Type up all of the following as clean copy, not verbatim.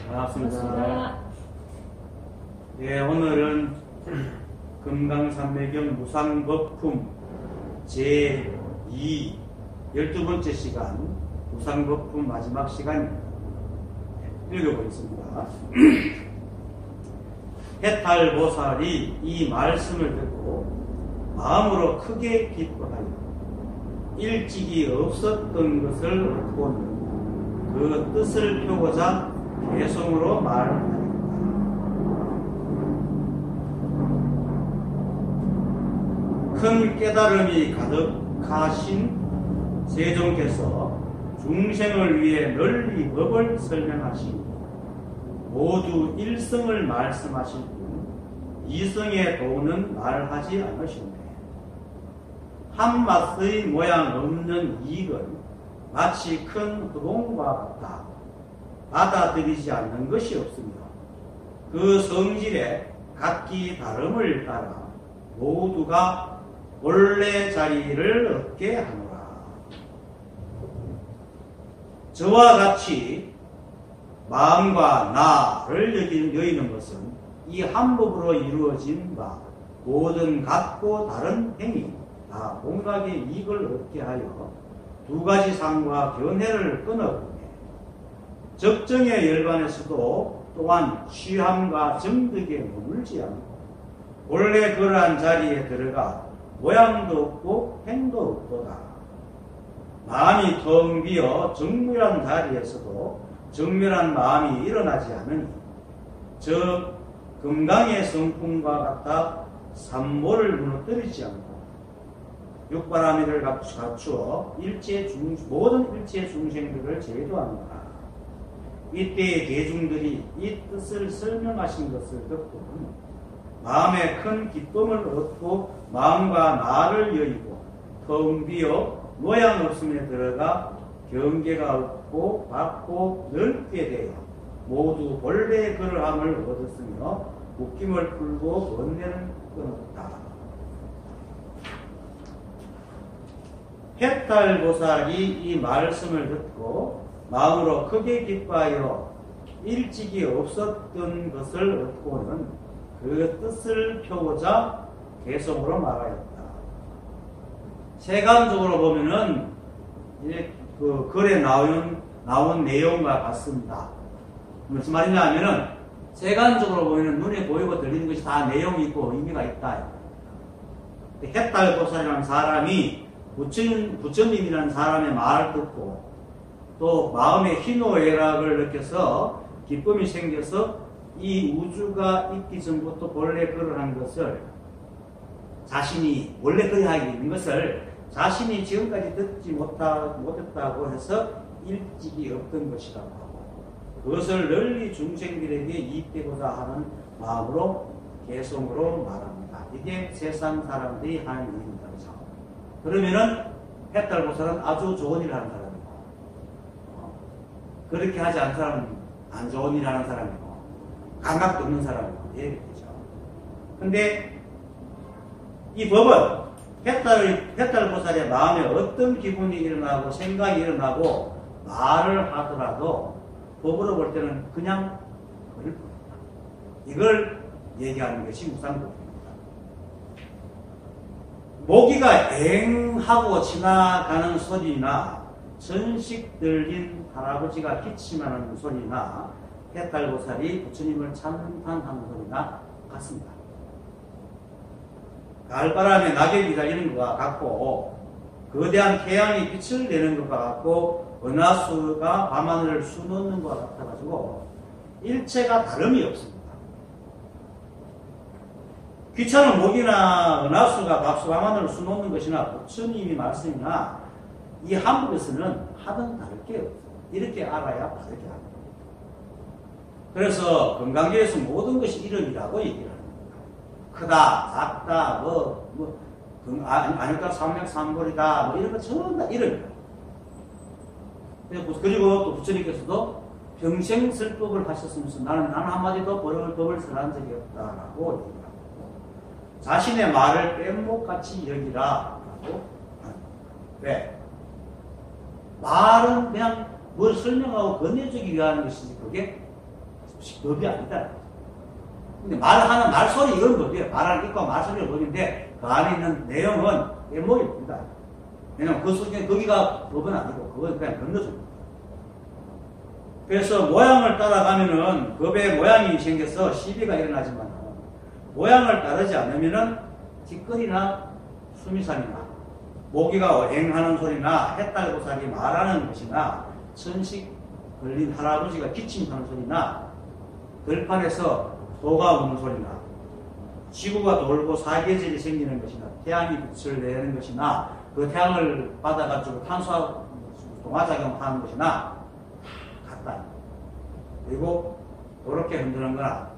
반갑습니다. 네, 오늘은 금강산매경 무상거품 제2 12번째 시간 무상거품 마지막 시간입니다. 읽어보겠습니다. 해탈보살이 이 말씀을 듣고 마음으로 크게 기뻐하여 일찍이 없었던 것을 얻고는 그 뜻을 펴고자 개성으로 말하였다. 큰 깨달음이 가득하신 세종께서 중생을 위해 널리 법을 설명하시니 모두 일성을 말씀하실 뿐 이성의 도는 말하지 않으시네. 한맛의 모양 없는 이익은 마치 큰 흑공과 같다. 받아들이지 않는 것이 없으며 그 성질의 각기 다름을 따라 모두가 본래 자리를 얻게 하노라. 저와 같이 마음과 나를 여기는 것은 이 한 법으로 이루어진 바 모든 같고 다른 행위 다 공각의 이익을 얻게 하여 두 가지 상과 견해를 끊어보네. 적정의 열반에서도 또한 취함과 정득에 머물지 않고 본래 그러한 자리에 들어가 모양도 없고 행도 없도다. 마음이 텅 비어 정밀한 자리에서도 정밀한 마음이 일어나지 않으니 저 금강의 성품과 같아 삼모를 무너뜨리지 않고 육바라밀을 갖추어 모든 일체 중생들을 제도하노라. 이때의 대중들이 이 뜻을 설명하신 것을 듣고는 마음에 큰 기쁨을 얻고 마음과 나를 여의고 텅 비어 모양 없음에 들어가 경계가 없고 밝고 넓게 되어 모두 본래의 그러함을 얻었으며 웃김을 풀고 번뇌를 끊었다. 해탈보살이 이 말씀을 듣고 마음으로 크게 기뻐하여 일찍이 없었던 것을 얻고는 그 뜻을 펴고자 개성으로 말하였다. 세간적으로 보면은 이제 그 글에 나온 내용과 같습니다. 무슨 말이냐 하면은 세간적으로 보면은 눈에 보이고 들리는 것이 다 내용이 있고 의미가 있다. 해탈보살이라는 사람이 부처님이라는 사람의 말을 듣고 또 마음의 희노애락을 느껴서 기쁨이 생겨서 이 우주가 있기 전부터 본래 그러한 것을 자신이 원래 그러하게 있는 것을 자신이 지금까지 듣지 못했다고 해서 일찍이 없던 것이라고 하고 그것을 널리 중생들에게 이익되고자 하는 마음으로 개성으로 말합니다. 이게 세상 사람들이 하는 일입니다. 그렇죠? 그러면은 해탈보살은 아주 좋은 일을 하는 사람이고 그렇게 하지 않은 사람은 안 좋은 일을 하는 사람이고 감각도 없는 사람이고 이렇게 되죠. 근데 이 법은 해탈보살의 마음에 어떤 기분이 일어나고 생각이 일어나고 말을 하더라도 법으로 볼 때는 그냥 그럴 뿐이다. 이걸 얘기하는 것이 무상법입니다. 모기가 엥 하고 지나가는 소리나 전식 들린 할아버지가 기침하는 소리나 해탈보살이 부처님을 찬탄하는 소리나 같습니다. 가을바람에 낙엽이 달리는 것과 같고 거대한 태양이 빛을 내는 것과 같고 은하수가 밤하늘을 수놓는 것과 같아가지고 일체가 다름이 없습니다. 귀찮은 모기나 은하수가 밤하늘을 수놓는 것이나 부처님이 말씀이나 이 한국에서는 하든 다를 게 없어요. 이렇게 알아야 다르게 합니다. 그래서 건강계에서 모든 것이 이름이라고 얘기를 합니다. 크다, 작다, 아닐까 삼맥삼벌이다, 이런 거 전부 다 이름이에요. 그리고 또 부처님께서도 평생 설법을 하셨으면서 나는 한마디도 법을 설한 적이 없다라고 얘기합니다. 자신의 말을 뗏목같이 여기라라고 합니다. 왜? 말은 그냥 뭘 설명하고 건네주기 위한 것이지 그게 법이 아니다. 근데 말하는 말소리 이런 법이에요. 말하는 입과 말소리가 법인데 그 안에 있는 내용은 애목입니다. 왜냐면 그 속에 거기가 법은 아니고 그건 그냥 건너줍니다. 그래서 모양을 따라가면은 법의 모양이 생겨서 시비가 일어나지만 모양을 따르지 않으면은 뒷거리나 수미산이나 모기가 앵하는 소리나 해딸고사리 말하는 것이나 천식 걸린 할아버지가 기침하는 소리나 들판에서 소가 우는 소리나 지구가 돌고 사계절이 생기는 것이나 태양이 빛을 내는 것이나 그 태양을 받아가지고 탄소 동화작용하는 것이나 같다. 그리고 그렇게 흔드는 거나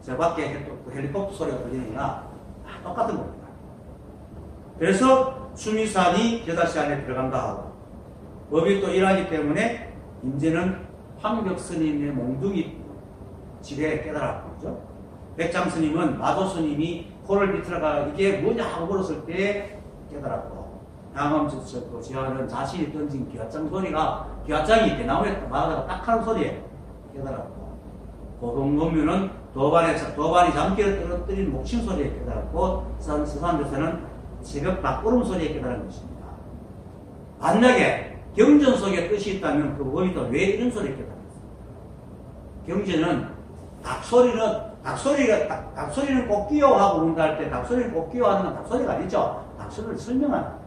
저 밖에 헬리콥터 소리가 들리는 거나 똑같은 겁니다. 그래서 수미산이 겨다시 안에 들어간다 하고 법이 또 일하기 때문에 이제는 황벽 스님의 몽둥이 지뢰에 깨달았고 그죠? 백장 스님은 마도 스님이 코를 비틀어가 이게 뭐냐 하고 물었을 때 깨달았고 양암 지하는 자신이 던진 기와장 소리가 기와장이 대나무에 맞아가 딱 하는 소리에 깨달았고 고동검유는 도반이 잠기를 떨어뜨린 목침 소리에 깨달았고 서산도서는 새벽 닭구름 소리에 깨달은 것입니다. 만약에 경전 속에 뜻이 있다면 그 법이 또 왜 이런 소리에 깨달았어요? 경전은 닭소리는 꼭끼요 하고 운다 할 때 닭소리는 꼭끼요 하는 건 닭소리가 아니죠. 닭소리를 설명하는 거예요.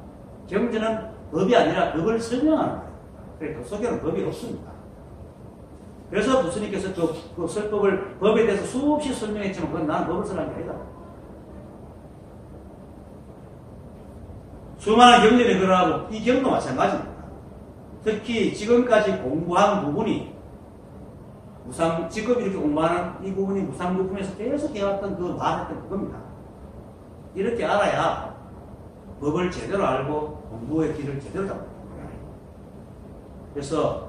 경전은 법이 아니라 법을 설명하는 거예요. 그래서 그 속에는 법이 없습니다. 그래서 부처님께서 그 설법을 법에 대해서 수없이 설명했지만 그건 나는 법을 설명한 게 아니다. 수많은 경전이 늘어나고 이 경도 마찬가지입니다. 특히 지금까지 공부한 부분이 직업 이렇게 공부하는 이 부분이 무상부품에서 계속 해왔던 그 말했던 그겁니다. 이렇게 알아야 법을 제대로 알고 공부의 길을 제대로 잡는 거예요. 그래서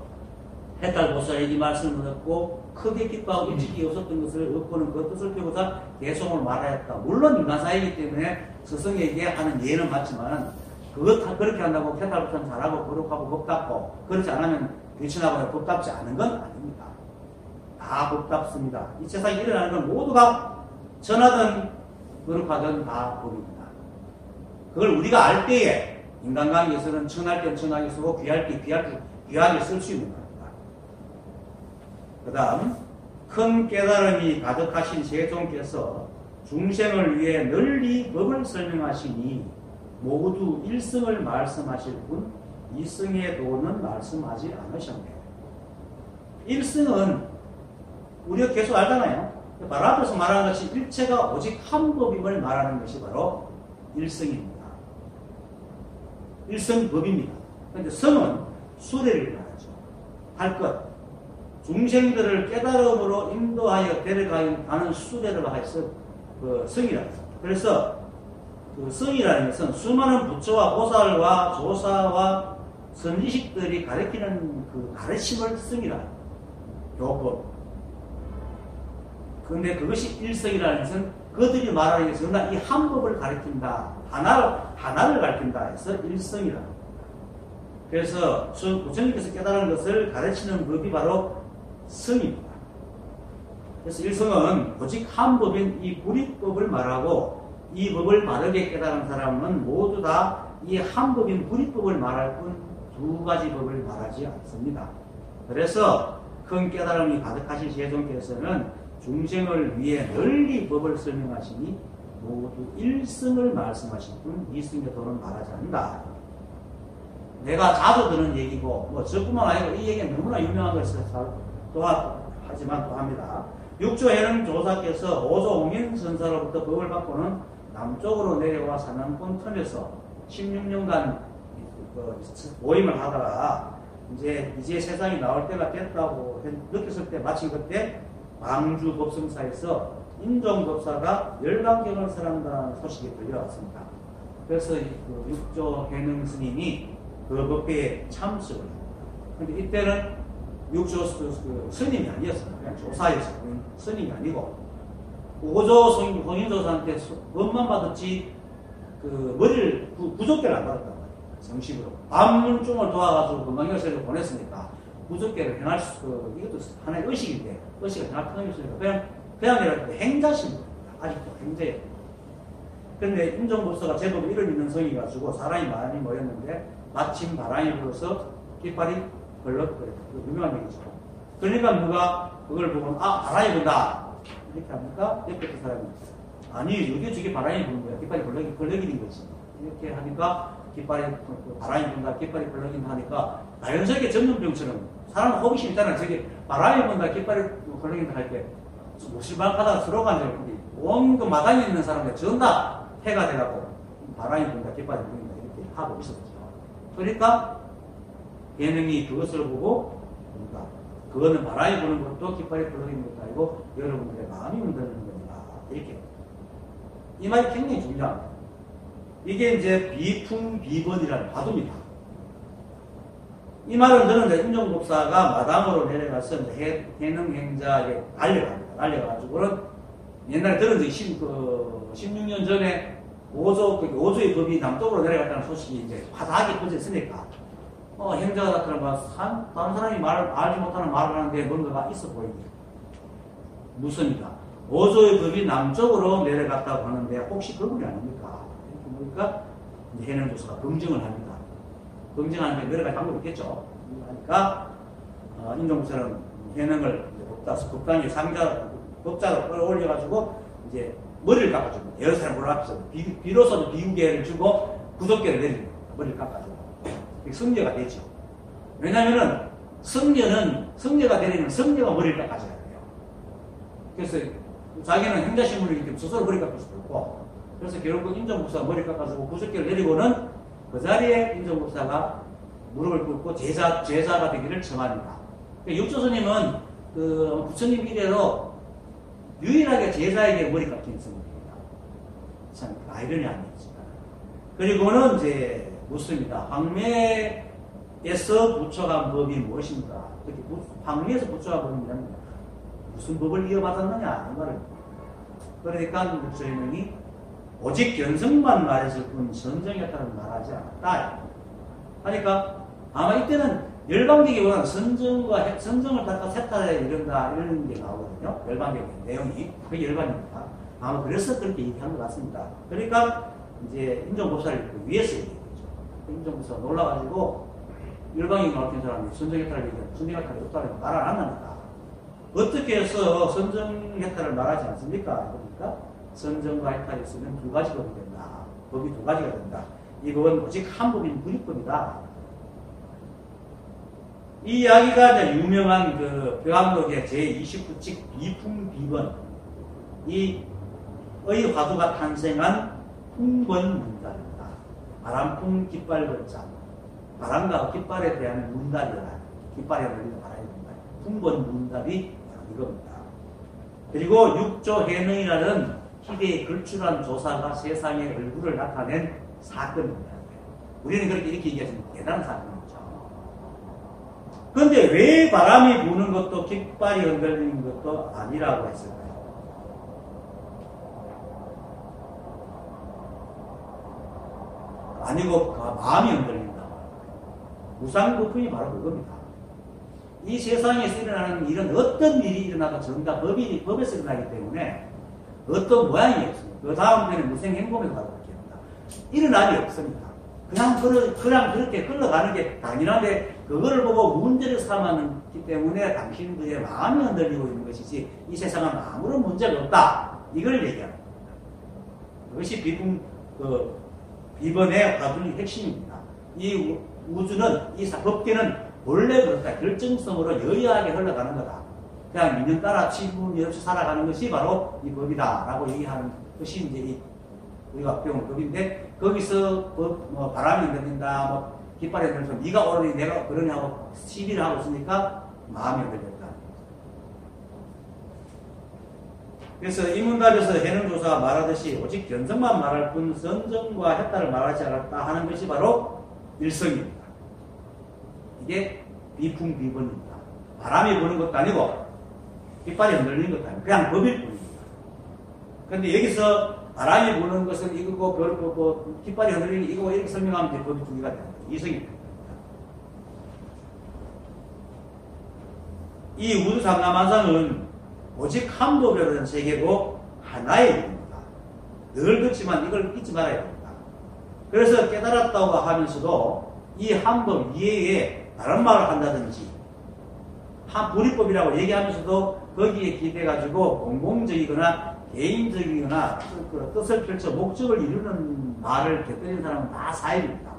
해탈보살의 이 말씀을 듣고 크게 기뻐하고 일찍이 없었던 것을 얻고는 그 뜻을 펴고자 개송을 말하였다. 물론 인간사이기 때문에 스승에게 하는 예는 맞지만 그렇게 한다고 해탈보살은 잘하고 거룩하고 법답고 그렇지 않으면 귀천하고 법답지 않은 건 아닙니다. 다 법답습니다. 이 세상에 일어나는 건 모두가 천하든 거룩하든 다 법입니다. 그걸 우리가 알 때에 인간관계에서는 천할 때 천하게 쓰고 귀할 때 귀하게 쓸 수 있는 겁니다. 그 다음 큰 깨달음이 가득하신 세종께서 중생을 위해 널리 법을 설명하시니 모두 일성을 말씀하실 뿐 이성의 도는 말씀하지 않으셨네. 일성은 우리가 계속 알잖아요. 바로 앞에서 말하는 것이 일체가 오직 한 법임을 말하는 것이 바로 일성입니다. 일성법입니다. 그런데 성은 수레를 말하죠. 할 것. 중생들을 깨달음으로 인도하여 데려가는 수레를 해서 그 성이라고 합니다. 그래서 그 성이라는 것은 수많은 부처와 보살과 조사와 선지식들이 가르치는 그 가르침을 성이라 교법. 그런데 그것이 일성이라는 것은 그들이 말하는 것은 이 한 법을 가르친다. 하나를 가르친다 해서 일성이라. 그래서 부처님께서 깨달은 것을 가르치는 법이 바로 성입니다. 그래서 일성은 오직 한 법인 이 불이법을 말하고 이 법을 바르게 깨달은 사람은 모두 다 이 한 법인 불이법을 말할 뿐 두 가지 법을 말하지 않습니다. 그래서 큰 깨달음이 가득하신 세종께서는 중생을 위해 널리 법을 설명하시니 모두 일성을 말씀하실 뿐 이성의 도는 말하지 않는다. 내가 자주 듣는 얘기고 뭐 저뿐만 아니고 이 얘기는 너무나 유명한 것이라서 하지만 또 합니다. 육조 해능 조사께서 오조 옹인 선사로부터 법을 받고는 남쪽으로 내려와 사냥꾼 틈에서 16년간 모임을 하다가 이제 세상이 나올 때가 됐다고 느꼈을 때 마침 그때 광주 법성사에서 인종법사가 열강경을 설한다는 소식이 들려왔습니다. 그래서 그 육조 해능 스님이 그 법회에 참석을 합니다. 그런데 이때는 육조 스님이 아니었어요. 그냥 조사였어요. 스님이 아니고 오조 성인조사한테 법만 받았지 그 머리를 부족대를 안 받았단 말이에요. 정식으로. 밤문중을 도와가지고 건강열쇠를 보냈으니까 무조건을 행할 수, 이것도 하나의 의식인데, 의식을 행할 필요는 없으니까, 그냥 내가 행자신입니다. 아직도 행자예요. 근데 임종법사가 제법 이런 인성이 가지고 사람이 많이 모였는데, 마침 바람이 불어서 깃발이 걸럭거려요. 유명한 얘기죠. 그러니까 누가 그걸 보고, 아, 바람이 분다. 이렇게 하니까, 옆에 그 사람이, 아니, 여기 저기 바람이 부는 거야. 깃발이 걸럭이는 거지. 이렇게 하니까, 깃발이, 바람이 분다, 깃발이 걸럭인다 하니까, 자연스럽게 전문병처럼, 사람 호기심 있잖아. 저기, 바람이 분다, 깃발이 걸럭인다 할 때, 무실박하다가 서로가 앉아있는데, 온 마당에 있는 사람들 전부 다 해가 돼갖고, 바람이 분다, 깃발이 걸럭인다. 이렇게 하고 있었죠. 그러니까, 예능이 그것을 보고, 뭔가, 그거는 바람이 부는 것도 깃발이 걸럭이는 것도 아니고, 여러분들의 마음이 흔들리는 겁니다. 이렇게. 이 말이 굉장히 중요합니다. 이게 이제 비풍비번이라는 화두입니다. 이 말은 저는 임종법사가 마당으로 내려가서 해능행자에게 알려갑니다. 알려가지고는 옛날에 들은 적이 16년 전에 5조의 법이 남쪽으로 내려갔다는 소식이 이제 화다하게 퍼졌으니까 행자가 나타나면 다른 사람이 알지 못하는 말을 하는데 뭔가가 있어 보이게. 무슨이다. 5조의 법이 남쪽으로 내려갔다고 하는데 혹시 그분이 아닙니까? 이렇게 보니까 해능조사가 검증을 합니다. 검증하는데 여러 가지 방법이 있겠죠. 그러니까 임종법사는 해능을 법당에 법자로 끌어올려가지고 이제 머리를 깎아주고 여러 사람 보러 앞에서 비로소도 비우개를 주고 구독계를 내립니다. 머리를 깎아주고 승려가 되죠. 왜냐하면은 승려가 되려면 승려가 머리를 깎아줘야 돼요. 그래서 자기는 행자신문이기 때문에 스스로 머리 깎을 수도 없고, 그래서 결국 임종법사가 머리 깎아주고 구속기를 내리고는 그 자리에 임종법사가 무릎을 꿇고 제자가 되기를 청합니다. 육조스님은 부처님 이래로 유일하게 제자에게 머리 깎인 성입니다. 참 아이러니 아니겠습니까? 그리고는 이제 묻습니다. 황매에서 부처한 법이 무엇인가? 특히 황매에서 부처한 법이 뭐냐면 무슨 법을 이어받았느냐 이 말을. 그러니까 부처님이 오직 견성만 말했을 뿐 선정했다는 말하지 않았다. 하니까 아마 이때는 열반객이보다는 선정을 닦아 세탈에 이런 게 나오거든요. 열반객의 내용이 그게 열반입니다. 아마 그래서 그렇게 얘기한 것 같습니다. 그러니까 이제 임종법사를 위해서 얘기했죠. 임종법사가 놀라가지고 열반객이 나왔던 사람이 선정했다를 얘기하면 선정했다를 없다는 말 안 합니다. 어떻게 해서 선정해탈을 말하지 않습니까? 그러니까 선정과 해탈이 있으면 두 가지 법이 된다. 법이 두 가지가 된다. 이건 오직 한 법인 구리법이다. 이 이야기가 이제 유명한 벼암록의 제29칙 비풍비번 이 의화두가 탄생한 풍번문달입니다. 바람풍 깃발번자 바람과 깃발에 대한 문달이라 깃발에 열리는 바람의 문달 풍번문달이 이겁니다. 그리고 육조 해능이라는 희대의 걸출한 조사가 세상에 얼굴을 나타낸 사건입니다. 우리는 그렇게 이렇게 얘기하시면 대단한 사건이죠. 그런데 왜 바람이 부는 것도 깃발이 흔들리는 것도 아니라고 했을까요? 아니고 마음이 흔들린다. 무상부품이 바로 그겁니다. 이 세상에서 일어나는 일은 어떤 일이 일어나도 전부 다 법에서 일어나기 때문에 어떤 모양이 없습니다. 그 다음 편에 무생행범에서 바로 그렇게 합니다. 일어남이 없습니다. 그냥 그렇게 흘러가는 게 당연한데 그거를 보고 문제를 삼았기 때문에 당신들의 마음이 흔들리고 있는 것이지 이 세상은 아무런 문제가 없다. 이걸 얘기합니다. 그것이 비번의 화두의 핵심입니다. 이 우주는 이 법계는 원래 그렇다. 결정성으로 여유하게 흘러가는 거다. 그냥 믿는 따라 치분이 없이 살아가는 것이 바로 이 법이다. 라고 얘기하는 것이 이제 우리가 배운 법인데, 거기서 바람이 흔들린다, 깃발이 흔들려서 네가 오르니 내가 그러니 하고 시비를 하고 있으니까 마음이 흔들렸다. 그래서 이 문답에서 해능조사가 말하듯이 오직 견성만 말할 뿐 선정과 해탈을 말하지 않았다 하는 것이 바로 일성입니다. 이게 비풍비번입니다. 바람이 부는 것도 아니고 깃발이 흔들리는 것도 아니고 그냥 법일 뿐입니다. 그런데 여기서 바람이 부는 것은 이거고 깃발이 흔들리는 이거고 이렇게 설명하면 이제 법이 두 개가 됩니다. 이성이 됩니다. 이 우주 상남한상은 오직 한 법이라는 세계고 하나의 일입니다. 늘 그렇지만 이걸 잊지 말아야 됩니다. 그래서 깨달았다고 하면서도 이 한 법 이외에 다른 말을 한다든지 한 불이법이라고 얘기하면서도 거기에 기대가지고 공공적이거나 개인적이거나 그 뜻을 펼쳐 목적을 이루는 말을 곁들이는 사람은 다 사입입니다.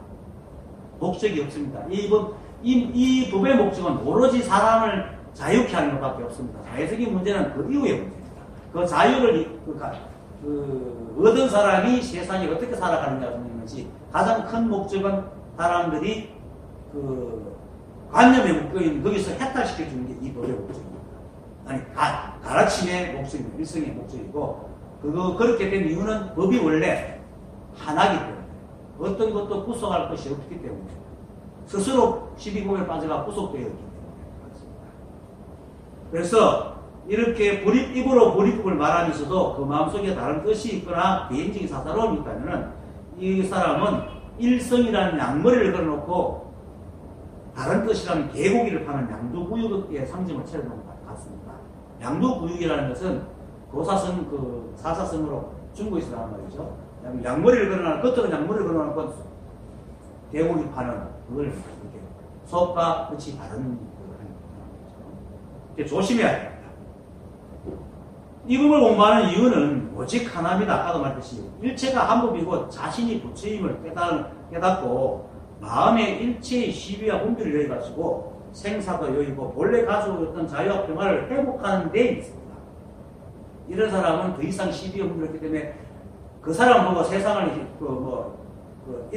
목적이 없습니다. 이 법의 목적은 오로지 사람을 자유케 하는 것밖에 없습니다. 사회적인 문제는 그 이후의 문제입니다. 그 자유를 얻은 사람이 세상에 어떻게 살아가느냐는 것이 가장 큰 목적은 사람들이 그 관념의 목적인 거기서 해탈시켜주는 게 이 법의 목적입니다. 아니 가르침의 목적입니다. 일성의 목적이고 그렇게 된 이유는 법이 원래 하나이기 때문에 어떤 것도 구속할 것이 없기 때문에 스스로 12법에 빠져가 구속되어 있기 때문에 그렇습니다. 그래서 이렇게 입으로 불이법을 말하면서도 그 마음속에 다른 뜻이 있거나 개인적인 사사로움이 있다면 이 사람은 일성이라는 양머리를 걸어놓고 다른 뜻이라는 개고기를 파는 양두구육의 상징을 차려놓은 것 같습니다. 양두구육이라는 것은 고사성, 사사성으로 중국에서 나온 말이죠. 양머리를 걸어놓고, 겉으로 양머리를 걸어놓고 개고기 파는 그걸 이렇게 수업과 끝이 다른 걸 하는 거죠. 조심해야 됩니다. 이 법을 공부하는 이유는 오직 하나입니다. 아까도 말했듯이 일체가 한 법이고 자신이 부처임을 깨닫고 마음의 일체의 시비와 분별을 여기가지고 생사도 여기고 본래 가지고 있던 자유와 평화를 회복하는 데 있습니다. 이런 사람은 더 이상 시비와 분별이 없기 때문에 그 사람 보고 세상을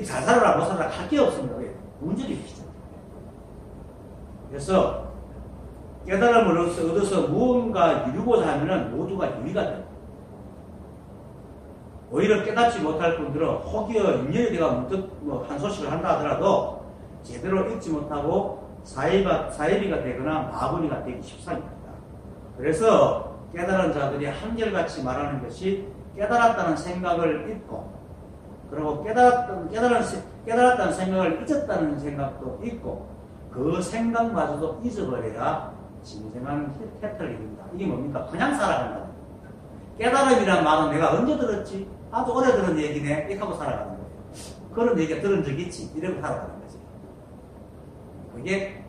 잘 살아라 못 살아라 할 게 없습니다. 왜? 문제를 일으키죠. 그래서 깨달음을 얻어서 무언가 이루고자 하면은 모두가 유의가 됩니다. 오히려 깨닫지 못할 분들은 혹여 인연이 되가 문득 한 소식을 한다 하더라도 제대로 읽지 못하고 사이비가 되거나 마구니가 되기 십상입니다. 그래서 깨달은 자들이 한결같이 말하는 것이 깨달았다는 생각을 잊고 그리고 깨달았다는 생각을 잊었다는 생각도 잊고 그 생각마저도 잊어버려야 진정한 해탈이 됩니다. 이게 뭡니까? 그냥 살아간다는 겁니다. 깨달음이란 말은 내가 언제 들었지? 아주 오래 들은 얘기네. 이렇게 하고 살아가는 거예요. 그런 얘기가 들은 적 있지. 이러고 살아가는 거지. 그게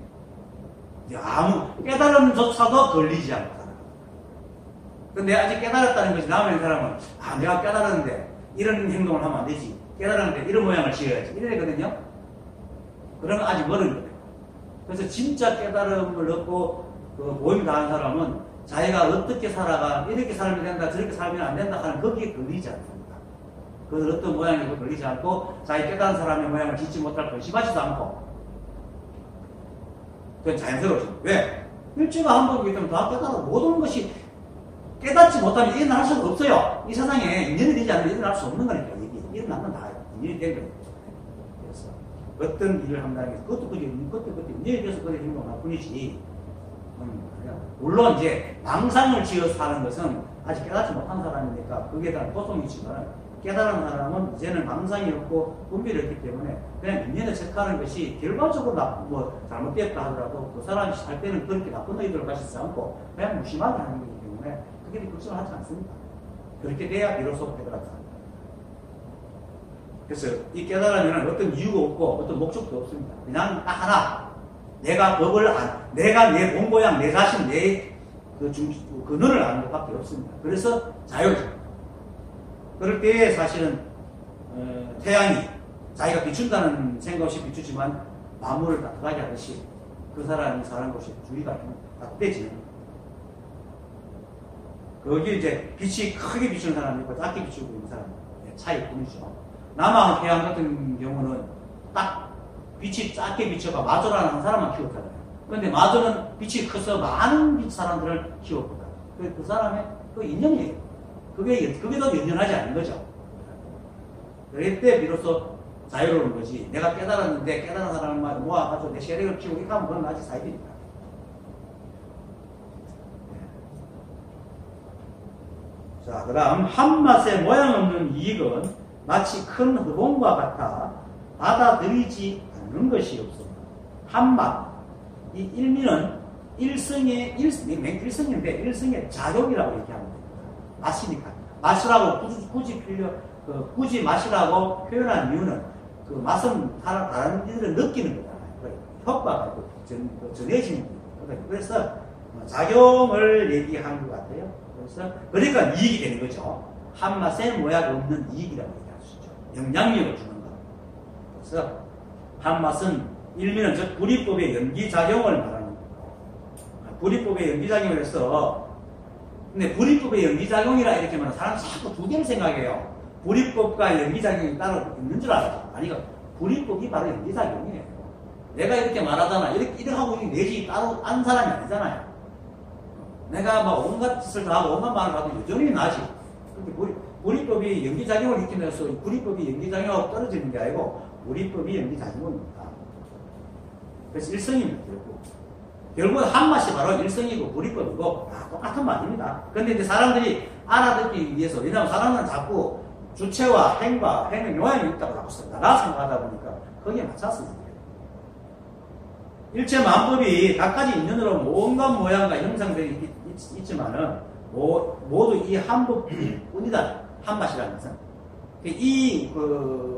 아무 깨달음조차도 걸리지 않고 살아가는 거예요. 근데 아직 깨달았다는 것이 남의 사람은 내가 깨달았는데 이런 행동을 하면 안 되지. 깨달았는데 이런 모양을 지어야지. 이러거든요. 그러면 아직 멀은 거예요. 그래서 진짜 깨달음을 얻고 모임 당한 사람은 자기가 어떻게 살아가, 이렇게 살면 된다, 저렇게 살면 안 된다 하는 거기에 걸리지 않습니다. 그 어떤 모양이고 걸리지 않고 자기 깨달은 사람의 모양을 짓지 못할 근심하지도 않고 그건 자연스러워집니다. 왜? 일체가 한 번이기 때문에 다 깨달아 모든 것이 깨닫지 못하면 일어날 수가 없어요. 이 세상에 인연이 되지 않으면 일어날 수 없는 거니까 이게 일어나면 다 인연이 된 거예요. 그래서 어떤 일을 한다는 게 그것도 인연이 돼서 그렇게 행동할 뿐이지 물론 이제 망상을 지어서 하는 것은 아직 깨닫지 못한 사람이니까 거기에 대한 고통이지만 깨달은 사람은 이제는 망상이 없고 분별이 없기 때문에 그냥 인연을 체크하는 것이 결과적으로 잘못되었다 하더라도 그 사람이 살 때는 그렇게 나쁜 의도를 가지지 않고 그냥 무심하게 하는 거기 때문에 그게 걱정을 하지 않습니다. 그렇게 돼야 비로소 깨달았다. 그래서 이 깨달으면 어떤 이유가 없고 어떤 목적도 없습니다. 그냥 딱 하나 내가 내 본고양, 내 자신, 그 눈을 아는 것밖에 없습니다. 그래서 자유죠. 그럴 때에 사실은, 태양이 자기가 비춘다는 생각 없이 비추지만 만물을 따뜻하게 하듯이 그 사람이 사는 곳이 주위가 따뜻해지는 거기 이제 빛이 크게 비추는 사람이 있고 작게 비추고 있는 사람의 차이뿐이죠. 남한 태양 같은 경우는 딱 빛이 작게 비춰가 마조라는 한 사람만 키웠잖아요. 그런데 마조는 빛이 커서 많은 사람들을 키웠거든. 그 사람의 그 인연이에요. 그게 더 연연하지 않은 거죠. 그럴 때 비로소 자유로운 거지. 내가 깨달았는데 깨달은 사람을 모아가지고 내 세력을 키우고 이렇게 하면 그건 아직 사이비입니다. 자, 그 다음 한맛의 모양 없는 이익은 마치 큰 흑봉과 같아 받아들이지 않는 것이 없습니다. 한맛, 이 일미는 일성인데 일성의 작용이라고 얘기하면 됩니다. 마시니까. 마시라고 굳이 마시라고 표현한 이유는 그 맛은 다른 이들은 느끼는 거잖아요. 효과가 전해지는 거예요. 그래서 작용을 얘기한 것 같아요. 그러니까 이익이 되는 거죠. 한 맛에 모양 없는 이익이라고 얘기할 수 있죠. 영향력을 주는 거. 그래서 한 맛은 일면은 즉 불이법의 연기작용을 말하는 거고, 불이법의 연기작용을 해서 근데 불이법의 연기작용이라 이렇게 말하면 사람 자꾸 두 개를 생각해요. 불이법과 연기작용이 따로 있는 줄 알아요. 아니요. 불이법이 바로 연기작용이에요. 내가 이렇게 말하잖아. 이렇게 하고 내지 따로 안 사람이 아니잖아요. 내가 막 온갖 짓을 다 하고 온갖 말을 하도 여전히 나지. 그렇게 불이법이 연기작용을 일으키면서 불이법이 연기작용하고 떨어지는 게 아니고 불이법이 연기작용입니다. 그래서 일성입니다. 결국은 한 맛이 바로 일성이고 불이법이고 똑같은 말입니다. 그런데 이제 사람들이 알아듣기 위해서, 왜냐하면 사람은 자꾸 주체와 행과 행의 요양이 있다고 자꾸 생각하다 보니까 거기에 맞춰서 일체만법이 각가지 인연으로 온갖 모양과 형상들이 있지만은 모두 이 한 법뿐이다. 한 맛이라는 것은 이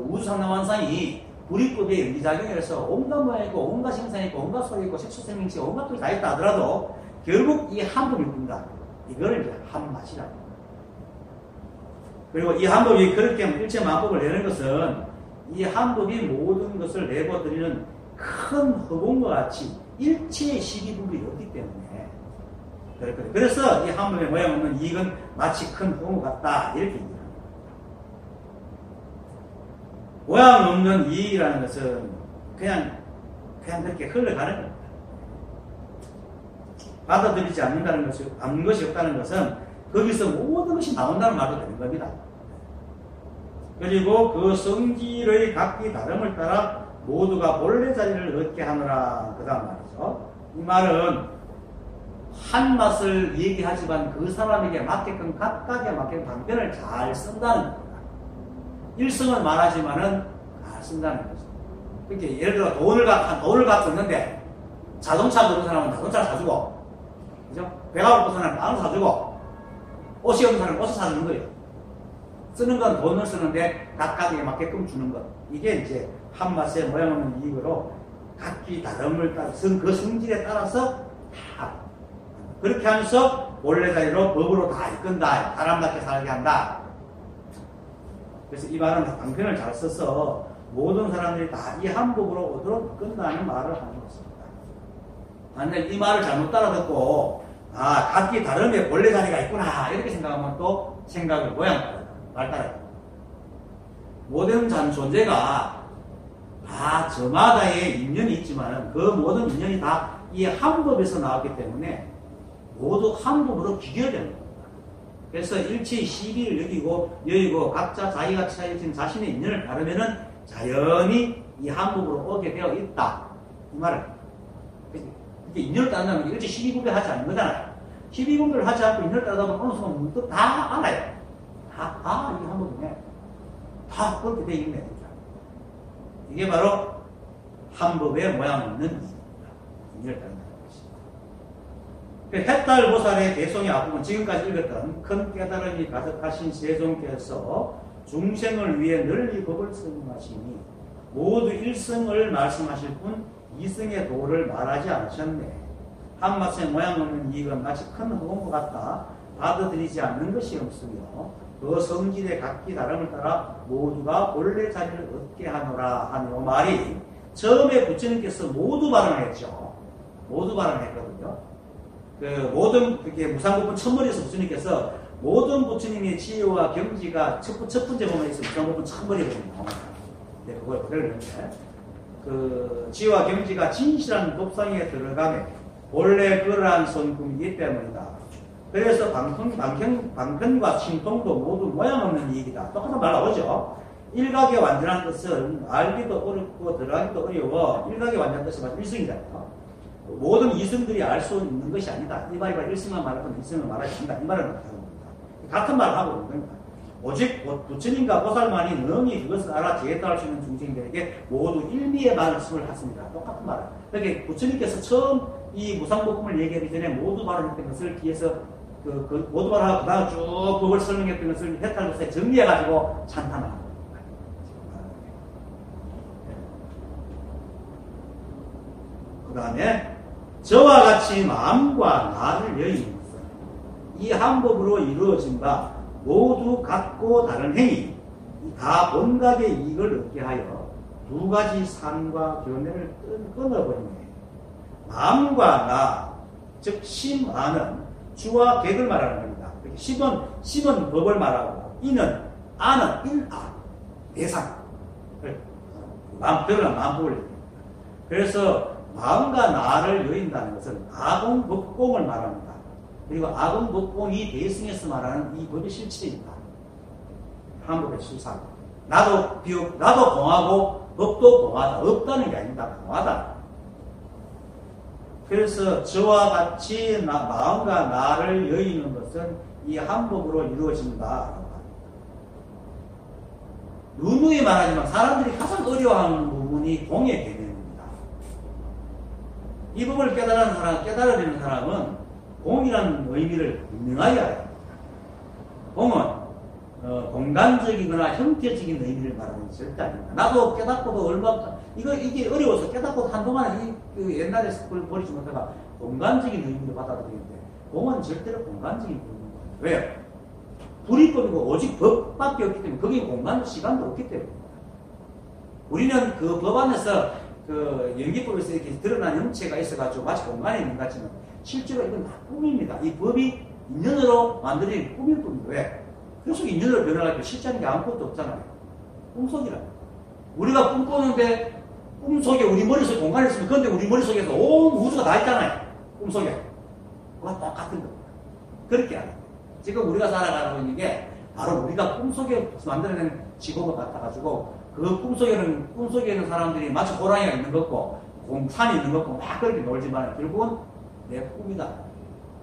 우주상남환상이 불이법의 연기작용이라서 온갖 모양이 있고 온갖 형상이 있고 온갖 소리 있고 색소 생명체 온갖 것이 다 있다 하더라도 결국 이 한 법일 뿐이다. 이거를 이제 한 맛이라고. 그리고 이 한 법이 그렇게 일체만법을 내는 것은 이 한 법이 모든 것을 내버드리는 큰 허공과 같이 일체의 시기분들이 없기 때문에 그렇거든요. 그래서 이 한 법의 모양 없는 이익은 마치 큰 허공과 같다 이렇게 얘기합니다. 모양 없는 이익이라는 것은 그냥 그렇게 흘러가는 겁니다. 받아들이지 않는 것이 없다는 것은 거기서 모든 것이 나온다는 말도 되는 겁니다. 그리고 그 성질의 각기 다름을 따라 모두가 본래 자리를 얻게 하느라 그 다음 말이죠. 이 말은 한 맛을 얘기하지만 그 사람에게 맞게끔 각각에 맞게끔 방편을 잘 쓴다는 겁니다. 일성을 말하지만은 잘 쓴다는 거죠. 그렇게 예를 들어 돈을 갖고 있는데 자동차 부른 사람은 자동차를 사주고, 그죠? 배가 고픈 사람은 빵을 사주고, 옷이 없는 사람은 옷을 사주는 거예요. 쓰는 건 돈을 쓰는데 각각에 맞게끔 주는 것. 이게 이제 한 맛의 모양 없는 이익으로 각기 다름을 따라서 그 성질에 따라서 다 그렇게 하면서 본래 자리로 법으로 다 이끈다. 사람답게 살게 한다. 그래서 이 말은 방편을 잘 써서 모든 사람들이 다 이 한 법으로 얻도록 이끈다는 말을 하는 것입니다. 만약 이 말을 잘못 따라듣고 각기 다름의 본래 자리가 있구나 이렇게 생각하면 또 생각을 말 따라요. 모든 존재가 다 저마다의 인연이 있지만 그 모든 인연이 다 이 한 법에서 나왔기 때문에 모두 한 법으로 귀결되는 겁니다. 그래서 일체의 시비를 여기고 각자 자기가 차려진 자신의 인연을 다르면은 자연히 이 한 법으로 오게 되어 있다. 이 말을. 이렇게 인연을 따른다는 게 일체 시비분별 하지 않는 거잖아요. 시비분별을 하지 않고 인연을 따르다 보면 어느 순간 문득 다 알아요. 이게 한 법이네. 다 그렇게 되어 있네. 이게 바로 한 법의 모양 없는 인연을 따른다는 것입니다. 해탈보살의 대송의 앞부분, 지금까지 읽었던 큰 깨달음이 가득하신 세종께서 중생을 위해 널리 법을 설명하시니 모두 일성을 말씀하실 뿐 이성의 도를 말하지 않으셨네. 한 맛의 모양 없는 이익은 마치 큰 허공과 같다. 받아들이지 않는 것이 없으며 그 성질의 각기 다름을 따라 모두가 본래 자리를 얻게 하노라 하는 이 말이 처음에 부처님께서 모두 발언했죠. 모두 발언했거든요. 모든 무상부분 첫머리에서 부처님께서 모든 부처님의 지혜와 경지가 첫 번째 부분에 있어 무상부분 첫머리거든요. 네, 그걸 그대로 했는데 지혜와 경지가 진실한 법상에 들어가면 본래 그러한 성품이기 때문이다. 그래서 방편과 신통도 모두 모양 없는 이익이다. 똑같은 말 나오죠. 일각의 완전한 뜻은 알기도 어렵고 들어가기도 어려워. 일각의 완전한 뜻은 일성이잖아요. 모든 이성들이 알 수 있는 것이 아니다. 이 말이 바로 일성만 말할 뿐 이성을 말하지 않는다. 이 말을 하는 겁니다. 같은 말을 하고 있는 겁니다. 오직 부처님과 보살만이 능히 그것을 알아 지혜 따를 수 있는 중생들에게 모두 일미의 말씀을 했습니다. 똑같은 말을. 그러니까 부처님께서 처음 이 무상법금을 얘기하기 전에 모두 발언했던 것을 뒤에서 모두 발언하고 그 다음 쭉 법을 설명했던 것을 해탈로서 정리해가지고 찬탄을 합니다. 그 다음에 저와 같이 마음과 나를 여의는 것은 이 한 법으로 이루어진 바 모두 같고 다른 행위 다 본각의 이익을 얻게 하여 두 가지 삶과 견해를 끊어버리네. 마음과 나, 즉 심아는 주와 객을 말하는 겁니다. 심은 법을 말하고 이는 아는 인아 대상 마음 들어간 마음법을 얘기합니다. 그래서 마음과 나를 여인다는 것은 아공법공을 말합니다. 그리고 아공법공이 대승에서 말하는 이 법의 실체입니다. 한법의 실상. 나도 공하고 법도 공하다. 없다는 게 아닙니다. 공하다. 그래서 저와 같이 마음과 나를 여의는 것은 이 한법으로 이루어진다. 누누이 말하지만 사람들이 가장 어려워하는 부분이 공의 개념입니다. 이 법을 깨달아내는 사람은 공이라는 의미를 분명하게 알아야 합니다. 공은 공간적이거나 형태적인 의미를 말하는 게 절대 아닙니다. 나도 깨닫고도 이게 어려워서 깨닫고도 한동안 옛날에 그걸 버리지 못하다가 공간적인 의미를 받아들이는데 공은 절대로 공간적인 의미입니다. 왜요? 불이법이고 오직 법밖에 없기 때문에 거기에 공간도 시간도 없기 때문입니다. 우리는 그 법 안에서 연기법에서 이렇게 드러난 형체가 있어가지고 마치 공간에 있는 것 같지만 실제로 이건 다 꿈입니다. 이 법이 인연으로 만들어진 꿈일 뿐입니다. 왜? 그래서 인연으로 변화할 때 실제하는 게 아무것도 없잖아요. 꿈속이라. 우리가 꿈꾸는데 꿈속에 우리 머릿속에 공간이 있으면 그런데 우리 머릿속에서 온 우주가 다 있잖아요. 꿈속에. 그거 똑같은 겁니다. 그렇게 하는 거예요. 지금 우리가 살아가고 있는 게 바로 우리가 꿈속에서 만들어낸 지구가 같아가지고 그 꿈속에 있는 사람들이 마치 호랑이가 있는 것 같고 산이 있는 것 같고 막 그렇게 놀지만 결국은 내 꿈이다.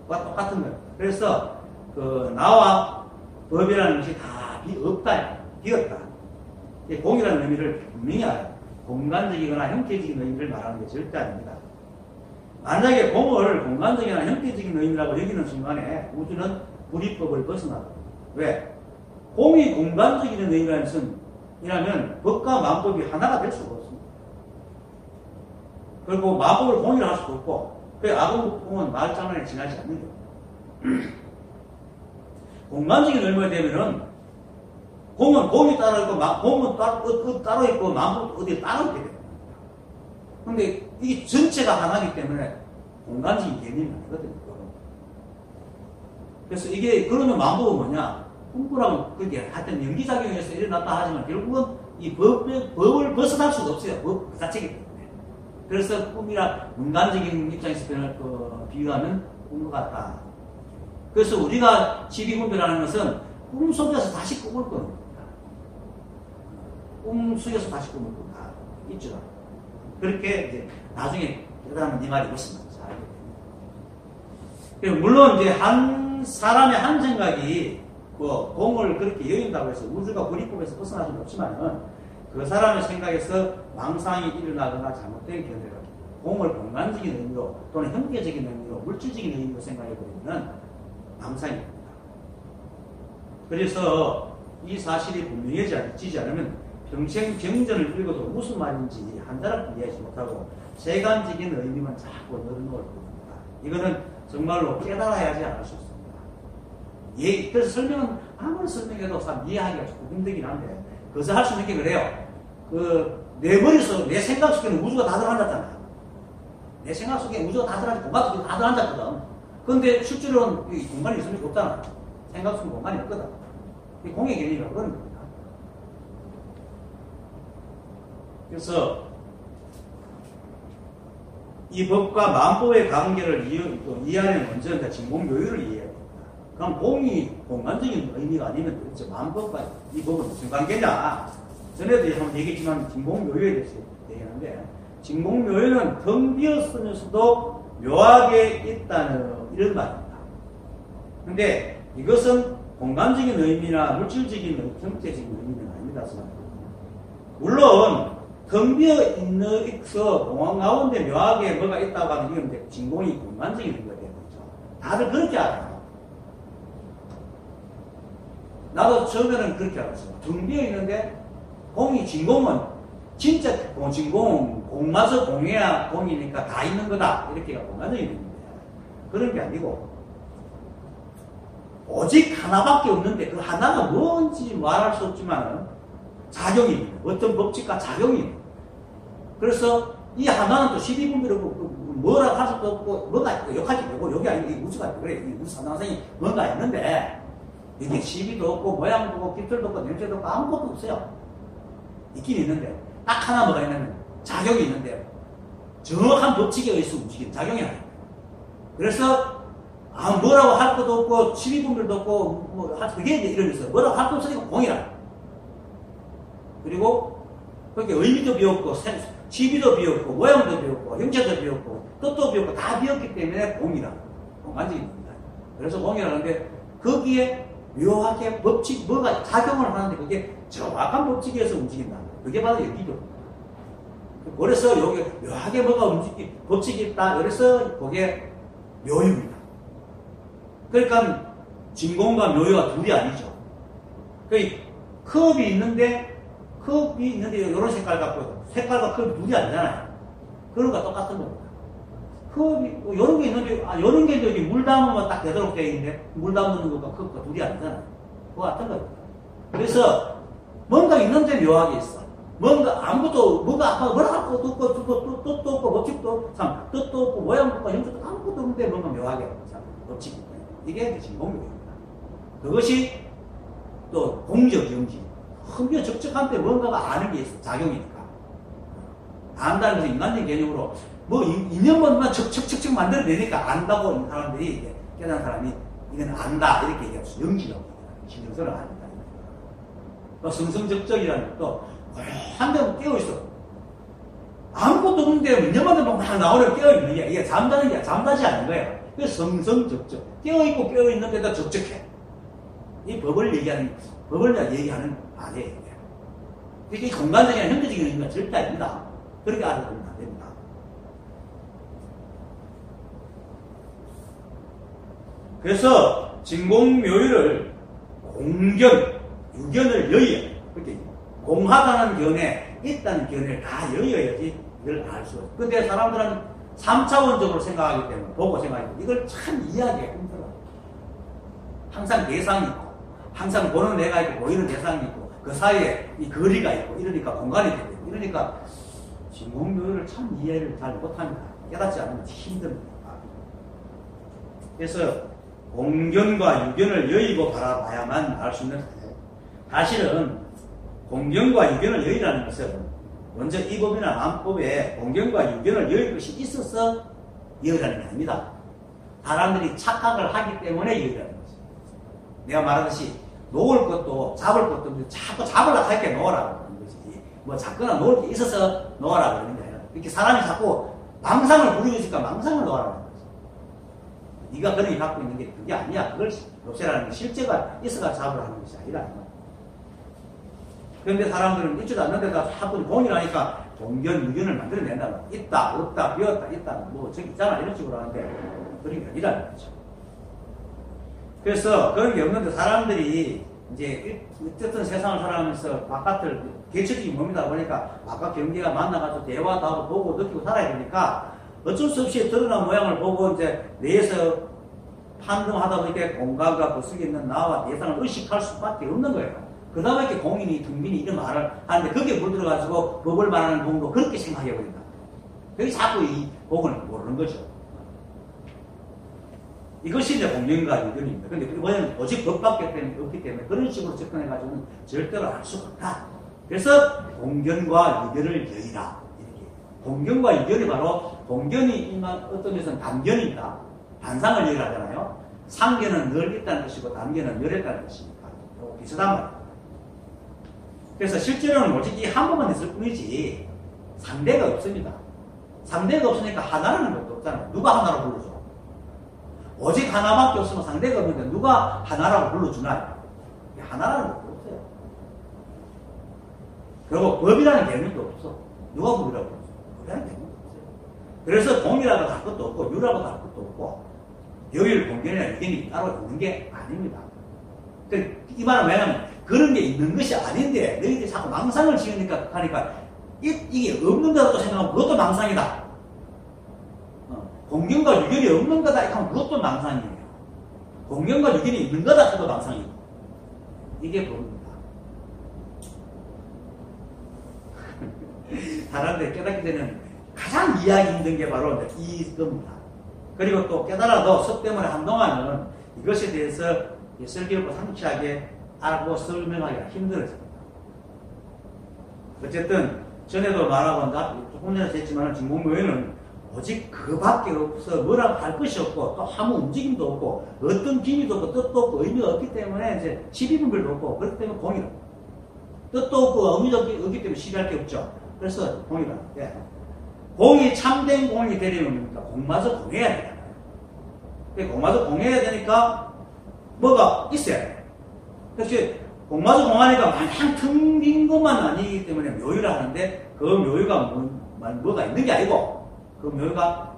그거 똑같은 거예요. 그래서 나와 법이라는 것이 다 없다. 비었다. 공이라는 의미를 분명히 알아요. 공간적이거나 형태적인 의미를 말하는 게 절대 아닙니다. 만약에 공을 공간적이나 형태적인 의미라고 여기는 순간에 우주는 불이법을 벗어나요. 왜? 공이 공간적인 의미라면 법과 만법이 하나가 될 수가 없습니다. 그리고 만법을 공이라 할 수도 없고 그 아공은 말장난에 지나지 않는 거예요. 공간적인 의미가 되면은 공은 공이 따로 있고 공은 따로 있고 만법도 어디에 따로 있게 됩니다. 근데 이게 전체가 하나이기 때문에 공간적인 개념이 아니거든요. 그래서 이게 그러면 만법은 뭐냐? 꿈꾸라고 그게 하여튼 연기작용에서 일어났다 하지만 결국은 이 법을 벗어날 수가 없어요. 법 그 자체이기 때문에. 그래서 꿈이라 인간적인 입장에서 비유하면 꿈과 같다. 그래서 우리가 시비분별하는 것은 꿈속에서 다시 꿈을 꾸는 겁니다. 꿈속에서 다시 꿈을 꾸는 다 있죠. 그렇게 이제 나중에 깨달으면 이 말이 무슨 말인지 알게 됩니다. 물론 이제 한 사람의 한 생각이 공을 그렇게 여긴다고 해서 우주가 불이법에서 벗어날 수는 없지만은 그 사람의 생각에서 망상이 일어나거나 잘못된 견해가 공을 공간적인 의미로 또는 형태적인 의미로 물질적인 의미로 생각해버리면 망상입니다. 그래서 이 사실이 분명해지지 않으면 평생 경전을 읽어도 무슨 말인지 한자를 이해하지 못하고 세간적인 의미만 자꾸 늘어놓을 겁니다. 이거는 정말로 깨달아야지 않을 수 없습니다. 그래서 아무리 설명해도 참 이해하기가 조금 힘들긴 한데 그래서 할 수 있는 게 그래요. 내 머릿속, 내 생각 속에는 우주가 다 들어앉았잖아요. 내 생각 속에 우주가 다 들어앉고 공간 속에 다 들어앉았거든. 근데 실제로는 이 공간이 있을 리 없잖아. 생각 속에 공간이 없거든. 이 공의 개념이라고 그러는 겁니다. 그래서 이 법과 만법의 관계를 이해하려면 먼저 진공묘유를 이해해야 됩니다. 그럼 공이 공간적인 의미가 아니면 도대체 만법과 이 법은 무슨 관계냐? 전에도 한번 얘기했지만 진공묘유에 대해서 얘기하는데 진공묘유는 텅 비었으면서도 묘하게 있다는 이런 말입니다. 근데 이것은 공간적인 의미나 물질적인 형태적인 의미는 아닙니다. 물론 텅 비어 있어 공원 가운데 묘하게 뭐가 있다고 하면 이건 이제 진공이 공간적인 거예요. 다들 그렇게 알아요. 나도 처음에는 그렇게 알았어요. 텅 비어 있는데 공이 진공은 진짜 진공은 공마서 공해야 공이니까 다 있는 거다 이렇게 공간적인 건데 그런 게 아니고 오직 하나밖에 없는데 그 하나가 뭔지 말할 수 없지만 작용입니다. 어떤 법칙과 작용입니다. 그래서 이 하나는 또 12분비로 뭐라 할 수도 없고 뭔가 욕하지 말고 여기 아니고 이 우주가 그래 이 우주 산상성이 뭔가 있는데 이게 시비도 없고 모양도 없고 깃털도 없고 냄새도 없고 아무것도 없어요. 있긴 있는데 딱 하나 뭐가 있냐면 작용이 있는데 정확한 법칙에 의해서 움직이는 작용이 아니에요. 그래서 뭐라고 할 것도 없고 12분별도 없고 뭐 그게 이제 이러면서 뭐라고 할 것 없으니까 공이라. 그리고 그렇게 의미도 비었고 시비도 비었고 모양도 비었고 형체도 비었고 뜻도 비었고 다 비었기 때문에 공이라. 공간적인 겁니다. 그래서 공이라는데 거기에 묘하게 법칙 뭐가 작용을 하는데 그게 정확한 법칙에서 움직인다. 그게 바로 여기죠. 그래서 여기 묘하게 뭐가 법칙이 있다. 그래서 그게 묘유입니다. 그러니까 진공과 묘유가 둘이 아니죠. 컵이 있는데 이런 색깔 갖고 색깔과 컵이 둘이 아니잖아요. 그런 거 똑같은 겁니다. 컵이 이런 게 있는데 이런 게 여기 물 담으면 딱 되도록 되어 있는데 물 담는 것과 컵과 둘이 아니잖아요. 그거 같은 겁니다. 그래서 뭔가 있는데 묘하게 있어. 뭔가 아무것도 뭐가 아까 뭐라 할 것도 없고 뜻도 없고 법칙도 참 뜻도 없고 모양도 없고 형태도 아무것도 없는데 뭔가 묘하게 참 법칙이 있고 이게 진공묘입니다. 그것이 또 공적 영지 흥겨 적적한데 뭔가가 아는 게 있어. 작용이니까 안다는 것은 인간적인 개념으로 뭐 인연만 척척척척 만들어내니까 안다고 사람들이 깨달은 사람이 이건 안다 이렇게 얘기하죠. 영지라고 얘기하죠. 신경설을 안다. 또 성성적적이라는 것도 한 대면 깨어있어. 아무것도 없는데 인연만 막 나오려면 깨어있는 게 이게 잠자는 게 잠자지 않는 거예요. 그래서 성성적적 깨어있고 깨어있는 데다 적적해. 이 법을 얘기하는 말이에요. 이게 공간적인 형태적인 의미가 절대 아닙니다. 그렇게 알아보면 안 됩니다. 그래서 진공묘유를 공견, 유견을 여의어 그렇게 공하다는 견해, 있다는 견해를 다 여의어야지 이걸 알 수 없어요. 근데 사람들은 3차원적으로 생각하기 때문에 보고 생각하기 때문에 이걸 참 이해하기가 힘들어요. 항상 대상이 있고 항상 보는 내가 있고 보이는 대상이 있고 그 사이에 이 거리가 있고 이러니까 공간이 되고 이러니까 진공묘유를 참 이해를 잘 못합니다. 깨닫지 않으면 힘듭니다. 그래서 공견과 유견을 여의고 바라봐야만 알 수 있는 사실은 공견과 유견을 여의라는 것은 먼저 이 법이나 남법에 공견과 유견을 여의 것이 있어서 여의라는 게 아닙니다. 사람들이 착각을 하기 때문에 여의라는 거죠. 내가 말하듯이 놓을 것도 잡을 것도 자꾸 잡으려고 할 게 놓으라고 하는 거지. 뭐 잡거나 놓을 게 있어서 놓으라고 하는 게 아니라 이렇게 사람이 자꾸 망상을 부리고 있으니까 망상을 놓으라고 하는 거지. 네가 그런 게 갖고 있는 게 그게 아니야. 그걸 없애라는 게 실제가 있어가 잡으라는 것이 아니라. 그런데 사람들은 있지도 않는데다 자꾸 공이라니까 공견, 유견을 만들어낸다. 있다, 없다, 비었다, 있다, 뭐 저기 있잖아 이런 식으로 하는데 그런 게 아니라는 거죠. 그래서 그런 게 없는데 사람들이 이제 어쨌든 세상을 살아가면서 바깥을 개체적인 몸이다 보니까 바깥 경계가 만나가지고 대화도 하고 보고 느끼고 살아야 되니까 어쩔 수 없이 드러난 모양을 보고 이제 뇌에서 판정하다 보니까 공간과 그 속에 있는 나와 대상을 의식할 수밖에 없는 거예요. 그 다음에 이렇게 공인이, 등빈이 이런 말을 하는데 거기에 물들어가지고 법을 말하는 공도 그렇게 생각해버린다. 그게 자꾸 이 공을 모르는 거죠. 이것이 이제 공견과 유견입니다. 근데 그거는 오직 법밖에 없기 때문에 그런 식으로 접근해가지고는 절대로 알 수가 없다. 그래서 공견과 유견을 여의라. 이렇게. 공견과 유견이 바로 공견이 어떤 것은 단견입니다. 단상을 여의라잖아요. 상견은 늘 있다는 것이고 단견은 늘 있다는 것이니까 비슷한 말입니다. 그래서 실제로는 오직 이 한 번만 있을 뿐이지 상대가 없습니다. 상대가 없으니까 하나라는 것도 없잖아요. 누가 하나로 불러줘? 오직 하나밖에 없으면 상대가 없는데 누가 하나라고 불러주나요? 하나라는 것도 없어요. 그리고 법이라는 개념도 없어. 누가 무라고 그러죠? 무라는 되는 거 없어요. 그래서 공이라고 할 것도 없고 유라고 할 것도 없고 여율, 공견이나 의견이 따로 있는 게 아닙니다. 이 말은 왜냐면 그런 게 있는 것이 아닌데 너희들이 자꾸 망상을 지으니까 하니까 이게 없는 거다 또 생각하면 그것도 망상이다. 공견과 유견이 없는 거다 이렇게 하면 그것도 망상이에요. 공견과 유견이 있는 거다 해도 망상이고 이게 법입니다. 사람들이 깨닫게 되는 가장 이해하기 힘든 게 바로 이겁니다. 그리고 또 깨달아도 섭 때문에 한동안은 이것에 대해서 설교하고 상치하게 알고 설명하기가 힘들어집니다. 어쨌든 전에도 말하고 조금 전에 했지만 진공묘에는 오직 그밖에 없어 뭐라고 할 것이 없고 또 아무 움직임도 없고 어떤 비밀도 없고 뜻도 없고 의미가 없기 때문에 이제 12분별도 없고 그렇기 때문에 공이다. 뜻도 없고 의미도 없기 때문에 시비할 게 없죠. 그래서 공이다. 예. 공이 참된 공이 되려면 뭡니까? 공마저 공해야 되잖아요. 공마저 공해야 되니까 뭐가 있어야 돼. 그래서 공마저 공하니까 마냥 텅 빈 것만 아니기 때문에 묘유라 하는데 그 묘유가 뭐가 있는 게 아니고 그 묘유가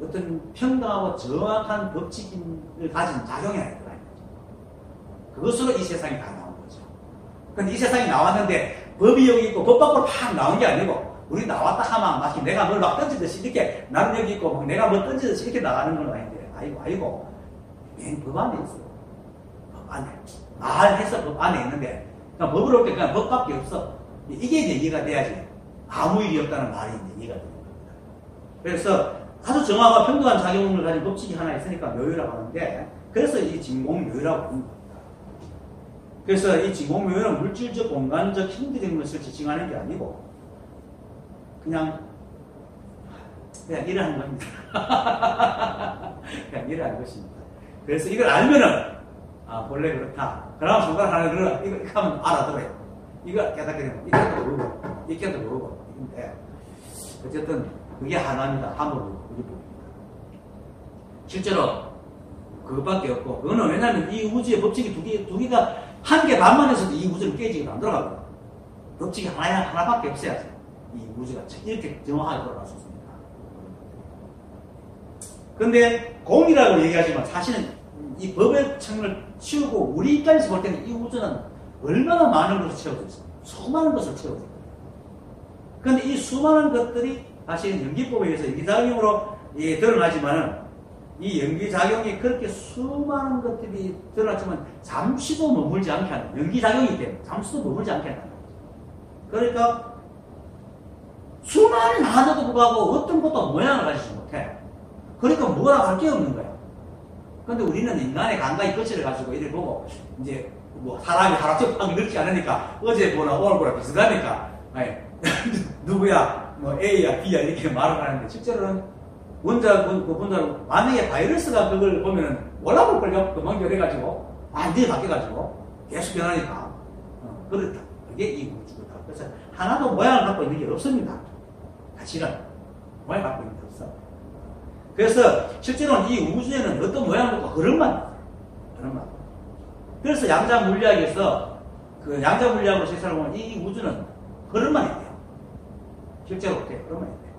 어떤 평등하고 정확한 법칙을 가진 작용이 아니더라. 그것으로 이 세상이 다 나온 거죠. 근데 이 세상이 나왔는데 법이 여기 있고 법 밖으로 팍 나온 게 아니고 우리 나왔다 하면 마치 내가 뭘 막 던지듯이 이렇게 나는 여기 있고 내가 뭘 던지듯이 이렇게 나가는 건 아닌데 아이고 법 안에 있어요. 법 안에 말해서 법 안에 있는데 그러니까 법을 올 때 그냥 법밖에 없어. 이게 이제 이해가 돼야지 아무 일이 없다는 말이 이제 이해가 되는 겁니다. 그래서 아주 정확한 평등한 작용을 가진 법칙이 하나 있으니까 묘유라고 하는데 그래서 이 진공묘유라고 하는 겁니다. 그래서 이 진공묘유는 물질적, 공간적, 힘들인 것을 지칭하는 게 아니고 그냥 일을 하는 겁니다. 그냥 일을 하는 것입니다. 그래서 이걸 알면은 본래 그렇다. 그러면 손가락 하나 들어 이거 하면 알아들어요. 이거 깨닫게 되면 이것도 모르고 이것도 모르고 이건데 어쨌든 그게 하나입니다. 함으로 그게 보입니다. 실제로 그것밖에 없고 그거는 왜냐하면 이 우주의 법칙이 두 개가 한 개 반만 해서도 이 우주를 깨지기도 안 돌아가거든요. 법칙이 하나밖에 없어야지 이 우주가 이렇게 정확하게 돌아갈 수 있습니다. 근데 공이라고 얘기하지만 사실은 이 법의 창을 치우고 우리 입장에서 볼 때는 이 우주는 얼마나 많은 것을 채워져 있습니다. 수많은 것을 채워져 있습니다. 그런데 이 수많은 것들이 사실은 연기법에 의해서 연기작용으로 드러나지만은 이 연기작용이 그렇게 수많은 것들이 드러났지만 잠시도 머물지 않게 하는 연기작용이기 때문에 잠시도 머물지 않게 하는 그러니까 수많은 하나도 불구하고 어떤 것도 모양을 가지지 못해. 그러니까 뭐라 할 게 없는 거야. 근데 우리는 인간의 감각이 거치를 가지고 이를 보고 이제 뭐 사람이 하락적하게 늙지 않으니까 어제 보나 오늘 보나 비슷하니까 누구야 뭐 A야 B야 이렇게 말을 하는데 실제로는 원자로 만약에 바이러스가 그걸 보면은 올라볼걸요? 금방 변해가지고 완전히 바뀌어가지고 계속 변하니까 그렇다. 그게 이 우주다. 그래서 하나도 모양을 갖고 있는 게 없습니다. 사실은 모양을 갖고 있는 게 없어. 그래서 실제로는 이 우주에는 어떤 모양도 없고 흐름만 있어요. 흐름만. 그래서 양자 물리학에서 그 양자 물리학으로 세상을 보면 이 우주는 흐름만 있대요. 실제로 그렇게 흐름만 있대요.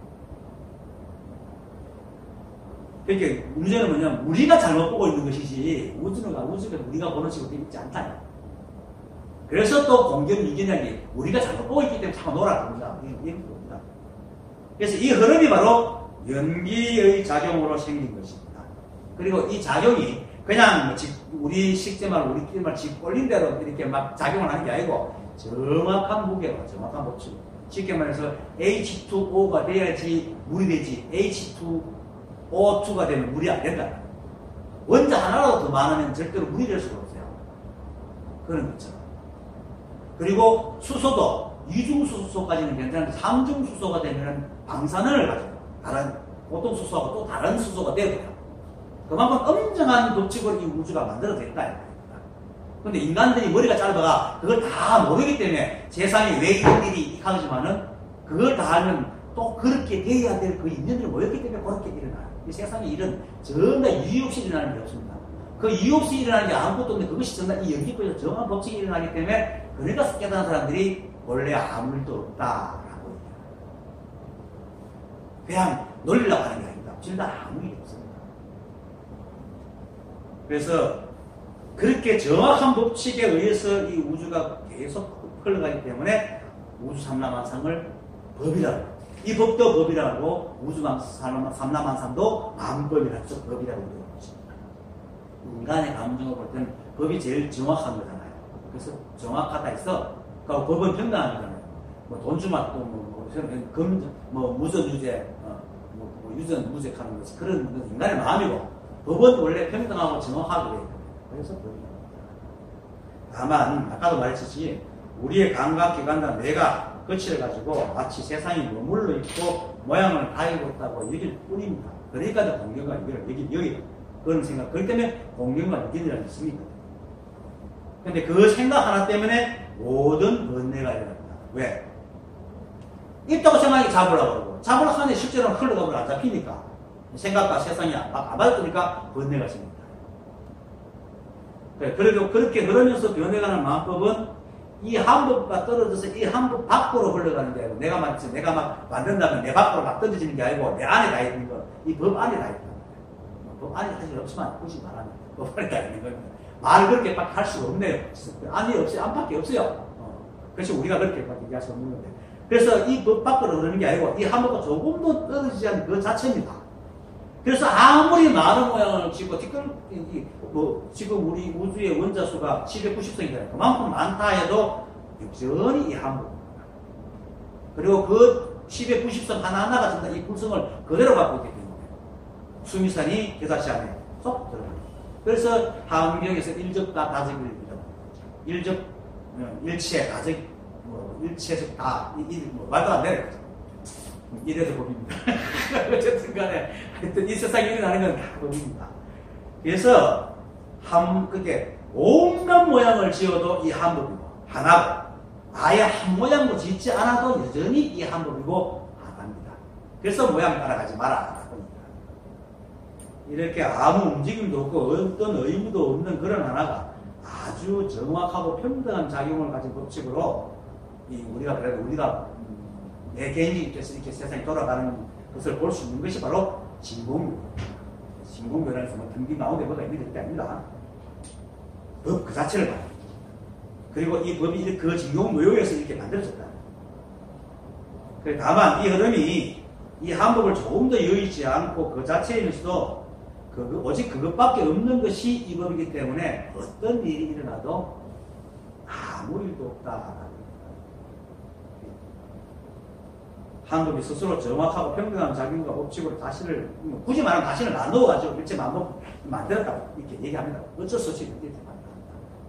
그러니까 문제는 뭐냐면 우리가 잘못 보고 있는 것이지 우주가 우리가 보는 식으로 되어 있지 않다. 그래서 또 공견, 유견이라는 우리가 잘못 보고 있기 때문에 자꾸 놀아봅니다. 이런 겁니다. 그래서 이 흐름이 바로 연기의 작용으로 생긴 것입니다. 그리고 이 작용이 그냥 우리 식재말, 우리끼리 말 집 올린 대로 이렇게 막 작용을 하는 게 아니고 정확한 무게와 정확한 법칙. 쉽게 말해서 H2O가 돼야지 물이 되지 H2O2가 되면 물이 안 된다. 원자 하나라도 더 많으면 절대로 물이 될 수가 없어요. 그런 것처럼. 그리고 수소도 이중수소까지는 괜찮은데 삼중수소가 되면 방사능을 가져요. 다른 보통 수소하고 또 다른 수소가 되고요. 그만큼 엄정한 법칙으로 이 우주가 만들어졌다. 그런데 인간들이 머리가 짧아가 그걸 다 모르기 때문에 세상에 왜 이런 일이 하지만은 그걸 다 알면 또 그렇게 돼야 될 그 인연들이 모였기 때문에 그렇게 일어나요. 이 세상에 일은 전부 다 이유 없이 일어나는 게 없습니다. 그 이유 없이 일어나는 게 아무것도 없는데 그것이 전부 다 이 연기법에서 정한 법칙이 일어나기 때문에 그러니까 깨달은 사람들이 원래 아무 일도 없다라고 얘기해요. 그냥 놀리려고 하는 게 아닙니다. 진짜 아무 일이 없습니다. 그래서 그렇게 정확한 법칙에 의해서 이 우주가 계속 흘러가기 때문에 우주 삼라만상을 법이라고, 이 법도 법이라고 우주 삼라만상도 마음법이라고 법이라고 부르는 것입니다. 인간의 감정을 볼 때는 법이 제일 정확한 거잖아요. 그래서 정확하다 해서 그러니까 법은 평등한 거잖아요. 뭐 돈 주면 또 무전 유죄, 유전 무죄하는 것이 그런 인간의 마음이고, 법은 원래 평등하고 정확하게 되어 있거든요. 그래서 법이라고 합니다. 다만 아까도 말했듯이 우리의 감각기관과 뇌가 거치를 가지고 마치 세상이 머물러 있고 모양을 가지고 있다고 여길 뿐입니다. 그러니까 공경과 유기를 여기 그런 생각, 그렇기 때문에 공경과 유기라는 뜻이 있거든요. 근데 그 생각 하나 때문에 모든 번뇌가 일어납니다. 왜? 있다고 생각이 잡으려고 그러고, 잡으려고 하는데 실제로는 흘러가면 안 잡히니까, 생각과 세상이 안 맞으니까 번뇌가 생깁니다. 그래도 그렇게 흐르면서 변해가는 마음법은 이 한법과 떨어져서 이 한법 밖으로 흘러가는 게 아니고, 내가 막 만든다면 내 밖으로 막 던져지는 게 아니고, 내 안에 다 있는 거, 이 법 안에 다 있다. 법 안에 사실 없지만, 굳이 말하면, 법 안에 다 있는 겁니다. 말을 그렇게 막 할 수가 없네요. 안이 없어요. 안밖에 없어요. 그래서 우리가 그렇게 막 얘기할 수 없는 건데. 그래서 이 법 밖으로 흐르는 게 아니고, 이 한법과 조금도 떨어지지 않는 그 자체입니다. 그래서 아무리 많은 모양을 지고, 지금 우리 우주의 원자수가 790성이잖아요. 그만큼 많다 해도 여전히 이 한법입니다. 그리고 그 790성 하나하나가 전부 다 이 불성을 그대로 갖고 있기 때문에 수미산이 계사시 안에 쏙 들어갑니다. 그래서 하음경에서 일접다 다적일이라고 일접, 일체, 다적, 일체적 다, 말도 안 되는 거죠. 이래서 법입니다. 어쨌든 간에, 하여튼 이 세상에 일어나는 건 다 법입니다. 그래서, 그게, 온갖 모양을 지어도 이 한법이고, 하나고, 아예 한 모양도 짓지 않아도 여전히 이 한법이고, 하나입니다. 그래서 모양 따라가지 마라. 이렇게 아무 움직임도 없고, 어떤 의무도 없는 그런 하나가 아주 정확하고 평등한 작용을 가진 법칙으로, 우리가 내 개인에서 이렇게 세상이 돌아가는 것을 볼 수 있는 것이 바로 진공묘. 진공묘라는 뭐 등기 나오는 데보다 의미될 게 아닙니다. 법 그 자체를 봐요. 그리고 이 법이 그 진공묘에서 이렇게 만들어졌다. 다만 이 흐름이 이 한법을 조금 더 여의치 않고 그 자체에서도 오직 그것밖에 없는 것이 이 법이기 때문에 어떤 일이 일어나도 아무 일도 없다. 한법이 스스로 정확하고 평등한 작용과 법칙으로 굳이 말하면 자신을 나누어가지고 일체 만들었다고 이렇게 얘기합니다. 어쩔 수 없이 이렇게 만듭니다.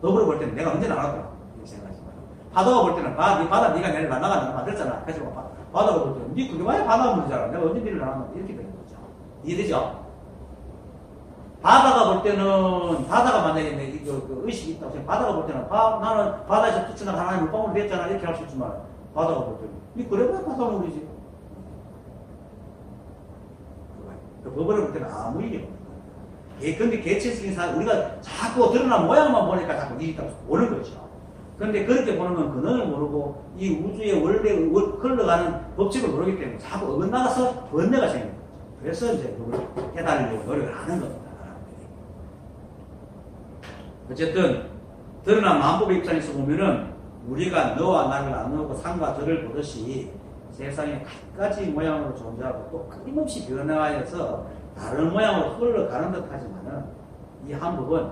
법으로 볼 때는 내가 언제 나눴더라 이렇게 생각하지만, 바다가 볼 때는 바다 네가 내를 나눠가 만들었잖아. 그래서 바다가 볼 때는 네 그게 왜 바다가 문제잖아. 내가 언제 니를 나눴는데 이렇게 되는 거죠. 이해되죠? 바다가 볼 때는 바다가 만약에 그 의식이 있다고 생각. 바다가 볼 때는 나는 바다에서 뛰쳐나간 하나님 물방울이 됐잖아 이렇게 할 수 있지만, 바다가 볼 때는 니 그래 봐 바다물이지. 그 법으로 볼 때는 아무 일이 없는 거예요. 근데 개체적인 사람, 우리가 자꾸 드러난 모양만 보니까 자꾸 일이 있다고 보는 거죠. 근데 그렇게 보는 건 근원을 모르고 이 우주의 원래 흘러가는 법칙을 모르기 때문에 자꾸 어긋나가서 번뇌가 생기는 거죠. 그래서 이제 그걸 깨달으려고 노력을 하는 겁니다. 어쨌든 드러난 만법의 입장에서 보면은 우리가 너와 나를 나누고 상과 저를 보듯이 세상에 갖가지 모양으로 존재하고 또 끊임없이 변화하여서 다른 모양으로 흘러가는 듯 하지만은 이 한법은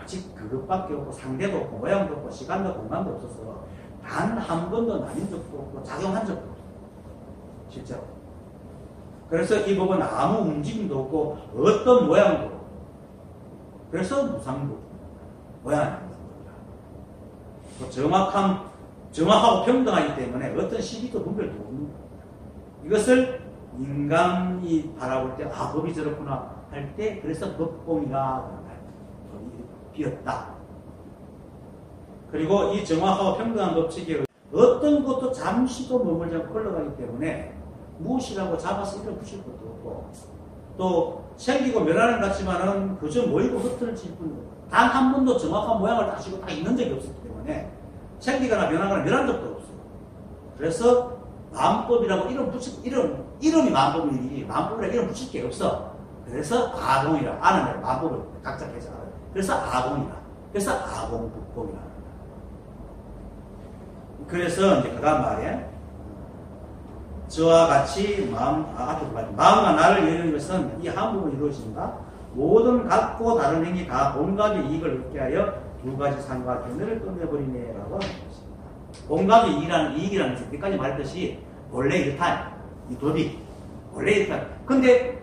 오직 그것밖에 없고 상대도 없고 모양도 없고 시간도 공간도 없어서 단 한 번도 나뉜 적도 없고 작용한 적도 없어요. 실제로. 그래서 이 법은 아무 움직임도 없고 어떤 모양도 없고 그래서 무상도 모양이 아닙니다. 정확하고 평등하기 때문에 어떤 시기도 분별도 없는 겁니다. 이것을 인간이 바라볼 때, 법이 저렇구나 할 때, 그래서 법공이라 법이 비었다. 그리고 이 정확하고 평등한 법칙에 어떤 것도 잠시도 머물지 않고 흘러가기 때문에 무엇이라고 잡아서 일을 붙일 것도 없고, 또 생기고 멸하는 것 같지만은 그저 모이고 흩어질 뿐, 단 한 번도 정확한 모양을 다시고 다 있는 적이 없었기 때문에 생기거나 변하거나 멸한 적도 없어요. 그래서 마음법이라고 이름 붙이고, 이름 이름이 만법이지 만법이라 이름 붙일 게 없어. 그래서 아공이라 아는 대로 만법을 각자 해석하라. 그래서 아공이라. 그래서 아공법이라. 그래서 이제 그 다음 말에 저와 같이 마음과 나를 이루는 것은 이 한 부분이 이루어진다. 모든 같고 다른 행위 다 온갖의 이익을 얻게 하여 두 가지 상과 견해를 끝내버리네라고 하는 것입니다. 온갖의 이익이라는 것은 여기까지 말했듯이 원래 이렇다. 이 법이 원래 이렇다. 근데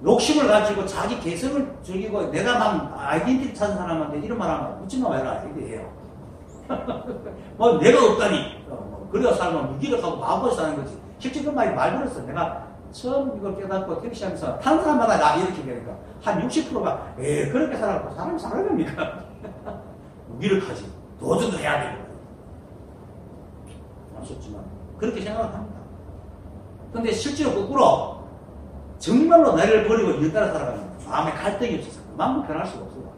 욕심을 가지고 자기 개성을 즐기고 내가 막 아이덴티티 찾은 사람한테 이런 말 하면 웃지 마라 이렇게 해요. 뭐 내가 없다니 그래야 살면 무기력하고 마음껏 사는 거지. 실제 그 말이 말버렸어. 내가 처음 이걸 깨닫고 택시하면서 타는 사람마다 나 이렇게 되니까 한 60%가 그렇게 살아갖고 사람이 살아갑니까? 무기력하지. 도전도 해야 되고. 아쉽지만 그렇게 생각을 합니다. 근데 실제로 거꾸로 정말로 나를 버리고 일 따라 살아가면 마음에 갈등이 없어서 그만큼 변할 수가 없어요.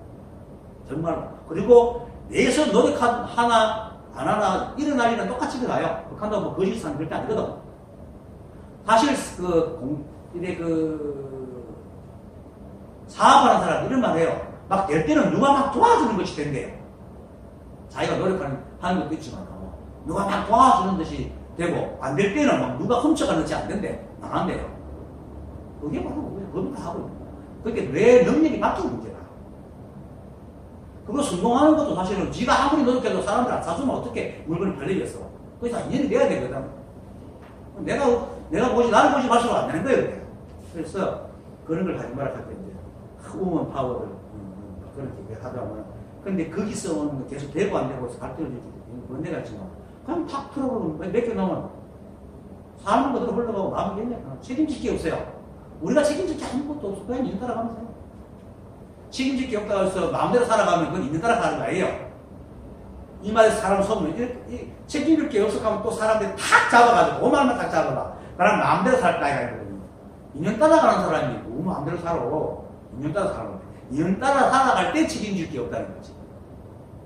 정말로. 그리고 내에서 노력 하나 안 하나 일어날 일은 똑같이 일어나요. 그렇다고 뭐 거짓말은 절대 아니거든. 사실 사업하는 사람 이런 말 해요. 막 될 때는 누가 막 도와주는 것이 된대요. 자기가 노력하는 것도 있지만 누가 막 도와주는 것이 되고 안 될 때는 막 누가 훔쳐가는 것이 안 된대. 망한대요. 그게 바로 법이 다 하고 있는 거야. 그게 내 능력이 바뀌는 문제다. 그거 성공하는 것도 사실은 지가 아무리 노력해도 사람들 안 사주면 어떻게 물건이 팔리겠어. 그게 다 인연이 돼야 되거든. 나를 보지 말수록 안 되는 거예요. 그래서 그런 걸 하지 말라 할 때 이제 우먼 파워를 그렇게 하다가 근데 거기서 계속 되고 안 되고 해서 갈등을 일으키기 때문에 문제가 있지만 그냥 탁 틀어보면 몇 개 나오면 사는 것대로 흘러가고 마음이 있냐 책임질 게 없어요. 우리가 책임질 게 아무것도 없어. 그냥 있는 따라 가면서 책임질 게 없다고 해서 마음대로 살아가면 그건 있는 따라 가는 거예요. 이 말에서 사람 속으면 책임질 게 없어 하면 또 사람들이 탁 잡아가지고 오만만 탁 잡아봐. 그럼 마음대로 살 따위가 있거든요. 인연 따라가는 사람이 너무 마음대로 살아. 인연 따라 살아. 인연 따라 살아갈 때 책임질 게 없다는 거지.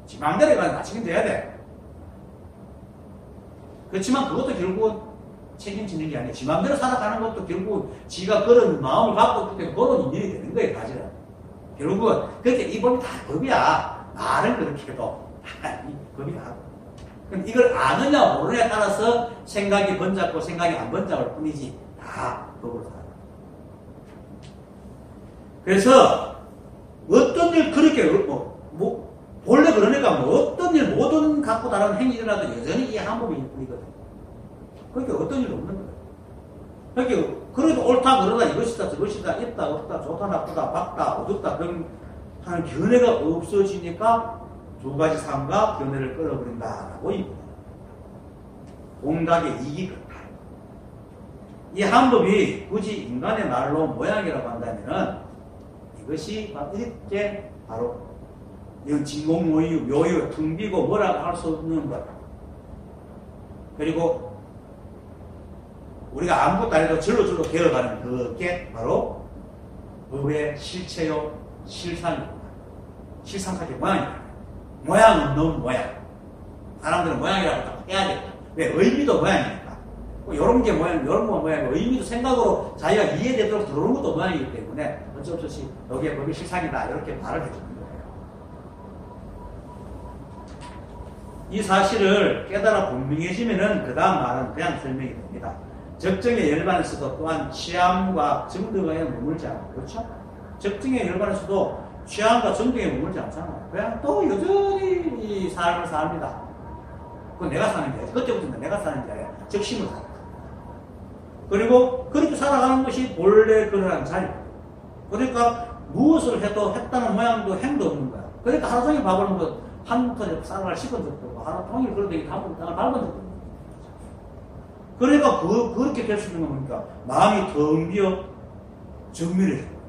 지 마음대로 가면 다 책임져야 돼. 그렇지만 그것도 결국은 책임지는 게 아니에요. 지 마음대로 살아가는 것도 결국은 지가 그런 마음을 갖고 있기 때문에 그런 인연이 되는 거예요. 사실은. 결국은 그렇게 이 법이 다 법이야. 말은 그렇게 해도 이 법이 다. 그럼 이걸 아느냐 모르냐에 따라서 생각이 번잡고 생각이 안 번잡을 뿐이지 다 법으로 살아요. 그래서 어떤 일 그렇게 본래 그러니까 어떤 일 모든 갖고 다른 행위 일어나도 여전히 이 한 법이 뿐이거든. 그러니까 어떤 일도 없는 거예요. 그러니까 그래도 옳다 그러다 이것이다 저것이다 있다 없다 좋다 나쁘다 밝다 어둡다 그런 하는 견해가 없어지니까 두 가지 삶과 견해를 끌어버린다라고 입니다. 온갖의 이익이 그렇다. 이 한 법이 굳이 인간의 말로 모양이라고 한다면은 이것이 이렇게 바로 이건 진공모유, 묘유, 텅비고 뭐라고 할 수 없는 것. 그리고 우리가 아무것도 안 해도 절로 되어가는 그게 바로 법의 실체요, 실상입니다. 실상하게 모양입니다. 모양은 너무 모양. 사람들은 모양이라고 딱 해야 돼. 왜? 의미도 모양이니까. 이런 게 모양, 이런 거 모양이고, 의미도 생각으로 자기가 이해되도록 들어오는 것도 모양이기 때문에 어쩔 수 없이 여기에 법이 실상이다. 이렇게 말을 해주는 거예요. 이 사실을 깨달아 분명해지면은 그 다음 말은 그냥 설명이 됩니다. 적정의 열반에서도 또한 취함과 정득에 머물지 않아요. 그렇죠? 적정의 열반에서도 취함과 정득에 머물지 않잖아요. 그냥 또 여전히 이 삶을 삽니다. 그건 내가 사는 게 아니야. 그때부터는 내가 사는 게 아니라 적심을 사는 거야. 그리고 그렇게 살아가는 것이 본래 그러한 자리. 그러니까 무엇을 해도 했다는 모양도 행도 없는 거야. 그러니까 하루 종일 밥을 먹고 한 턴에 쌀을 씹은 적도 없고 하루 종일 그러더니 땅을 밟은 적도 없고. 그러니까 그렇게 될 수 있는 건 뭡니까? 마음이 텅 비어 정밀해지는 겁니다.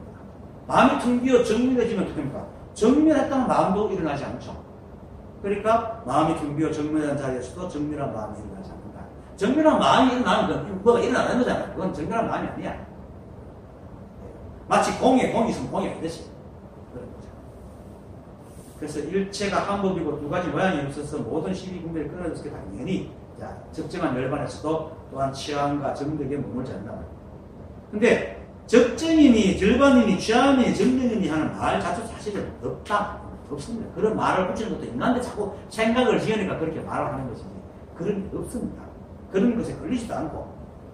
마음이 텅 비어 정밀해지면 어떻게 됩니까? 정밀했다는 마음도 일어나지 않죠. 그러니까 마음이 텅 비어 정밀한 자리에서도 정밀한 마음이 일어나지 않는다. 정밀한 마음이 일어나는 건 뭐가 일어나는 거잖아요. 그건 정밀한 마음이 아니야. 마치 공이 있으면 공이 아니듯이 그런 거죠. 그래서 일체가 한 법이고 두 가지 모양이 없어서 모든 시비분별이 끊어졌을 때 당연히 적정한 열반에서도 또한 취함과 정득에 머물지 않는다. 근데 적정이니 절반이니 취함이니 정령이니 하는 말 자체 사실은 없다. 없습니다. 그런 말을 붙이는 것도 있는데 자꾸 생각을 지으니까 그렇게 말을 하는 것이지. 그런 게 없습니다. 그런 것에 걸리지도 않고.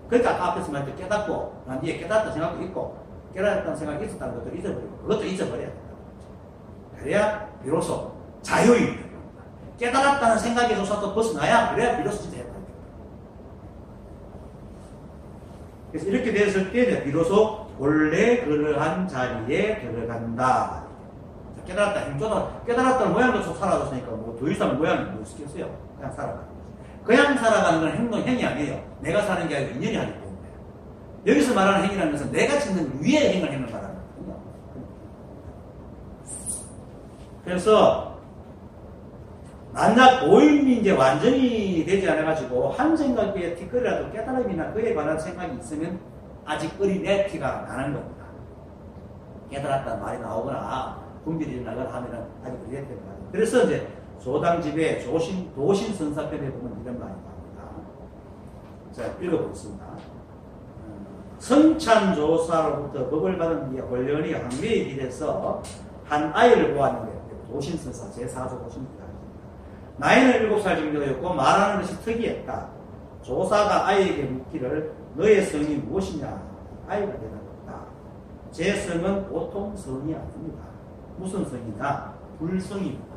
그러니까 아까 앞에서 말했듯이 깨닫고 난 뒤에 깨닫다 생각도 있고 깨닫다는 생각이 있었다는 것도 잊어버리고 그것도 잊어버려야 된다. 그래야 비로소 자유입니다. 깨달았다는 생각에서도 벗어나야 그래야 비로소 진짜 해봐야 됩니다. 그래서 이렇게 되었을 때 비로소 원래 그러한 자리에 들어간다. 깨달았다, 깨달았다는 모양도 사라졌으니까 뭐 더 이상 모양이 못 시켰어요. 그냥 살아가는 거지. 그냥 살아가는 건 행위 아니에요. 내가 사는 게 아니고 인연이 하기 때문에. 여기서 말하는 행위라는 것은 내가 짓는 위에 행을 말하는 거거든요. 그래서 만약 오임이 이제 완전히 되지 않아가지고 한 생각에 티끌이라도 깨달음이나 그에 관한 생각이 있으면 아직 어린애 티가 나는 겁니다. 깨달았다는 말이 나오거나 분별이 일어나거나 하면은 아직 어린애 티가 나요. 그래서 이제 조당집에 도신선사편에 보면 이런 말이 나옵니다. 자, 읽어보겠습니다. 성찬조사로부터 법을 받은 뒤에 권련이 항매에 기대서 한 아이를 보았는데 도신선사 제4조 도신입니다. 나이는 7살 정도였고 말하는 것이 특이했다. 조사가 아이에게 묻기를 너의 성이 무엇이냐? 아이가 대답했다. 제 성은 보통 성이 아닙니다. 무슨 성이냐? 불성입니다.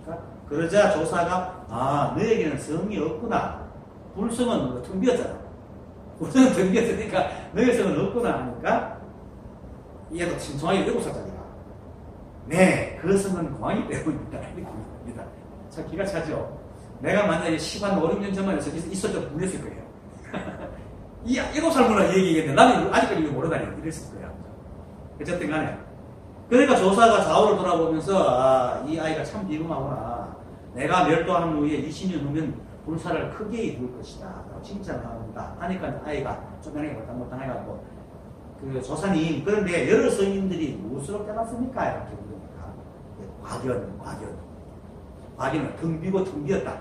그러니까 그러자 조사가 너에게는 성이 없구나. 불성은 텅 비었잖아. 불성은 텅 비었으니까 너의 성은 없구나 하니까 얘도 신청하게 7살짜리가 네, 그 성은 광이 때문입니다. 이렇게 합니다. 참 기가 차죠. 내가 만약에 15년 전만 해서 있었죠. 불렸을 거예요. 이 7살 문화 얘기했는데 나는 아직까지 이거 모르다니 이랬을 거예요. 어쨌든 간에. 그러니까 조사가 좌우를 돌아보면서 이 아이가 참 비범하구나. 내가 멸도한 후에 20년 후면 불사를 크게 입을 것이다. 칭찬을 합니다. 하니까 아이가 쪼매하게 못당해가지고 그 조사님 그런데 여러 성인들이 무엇으로 깨닫습니까? 이렇게 물으니까 과견은 텅 비고 텅 비었다.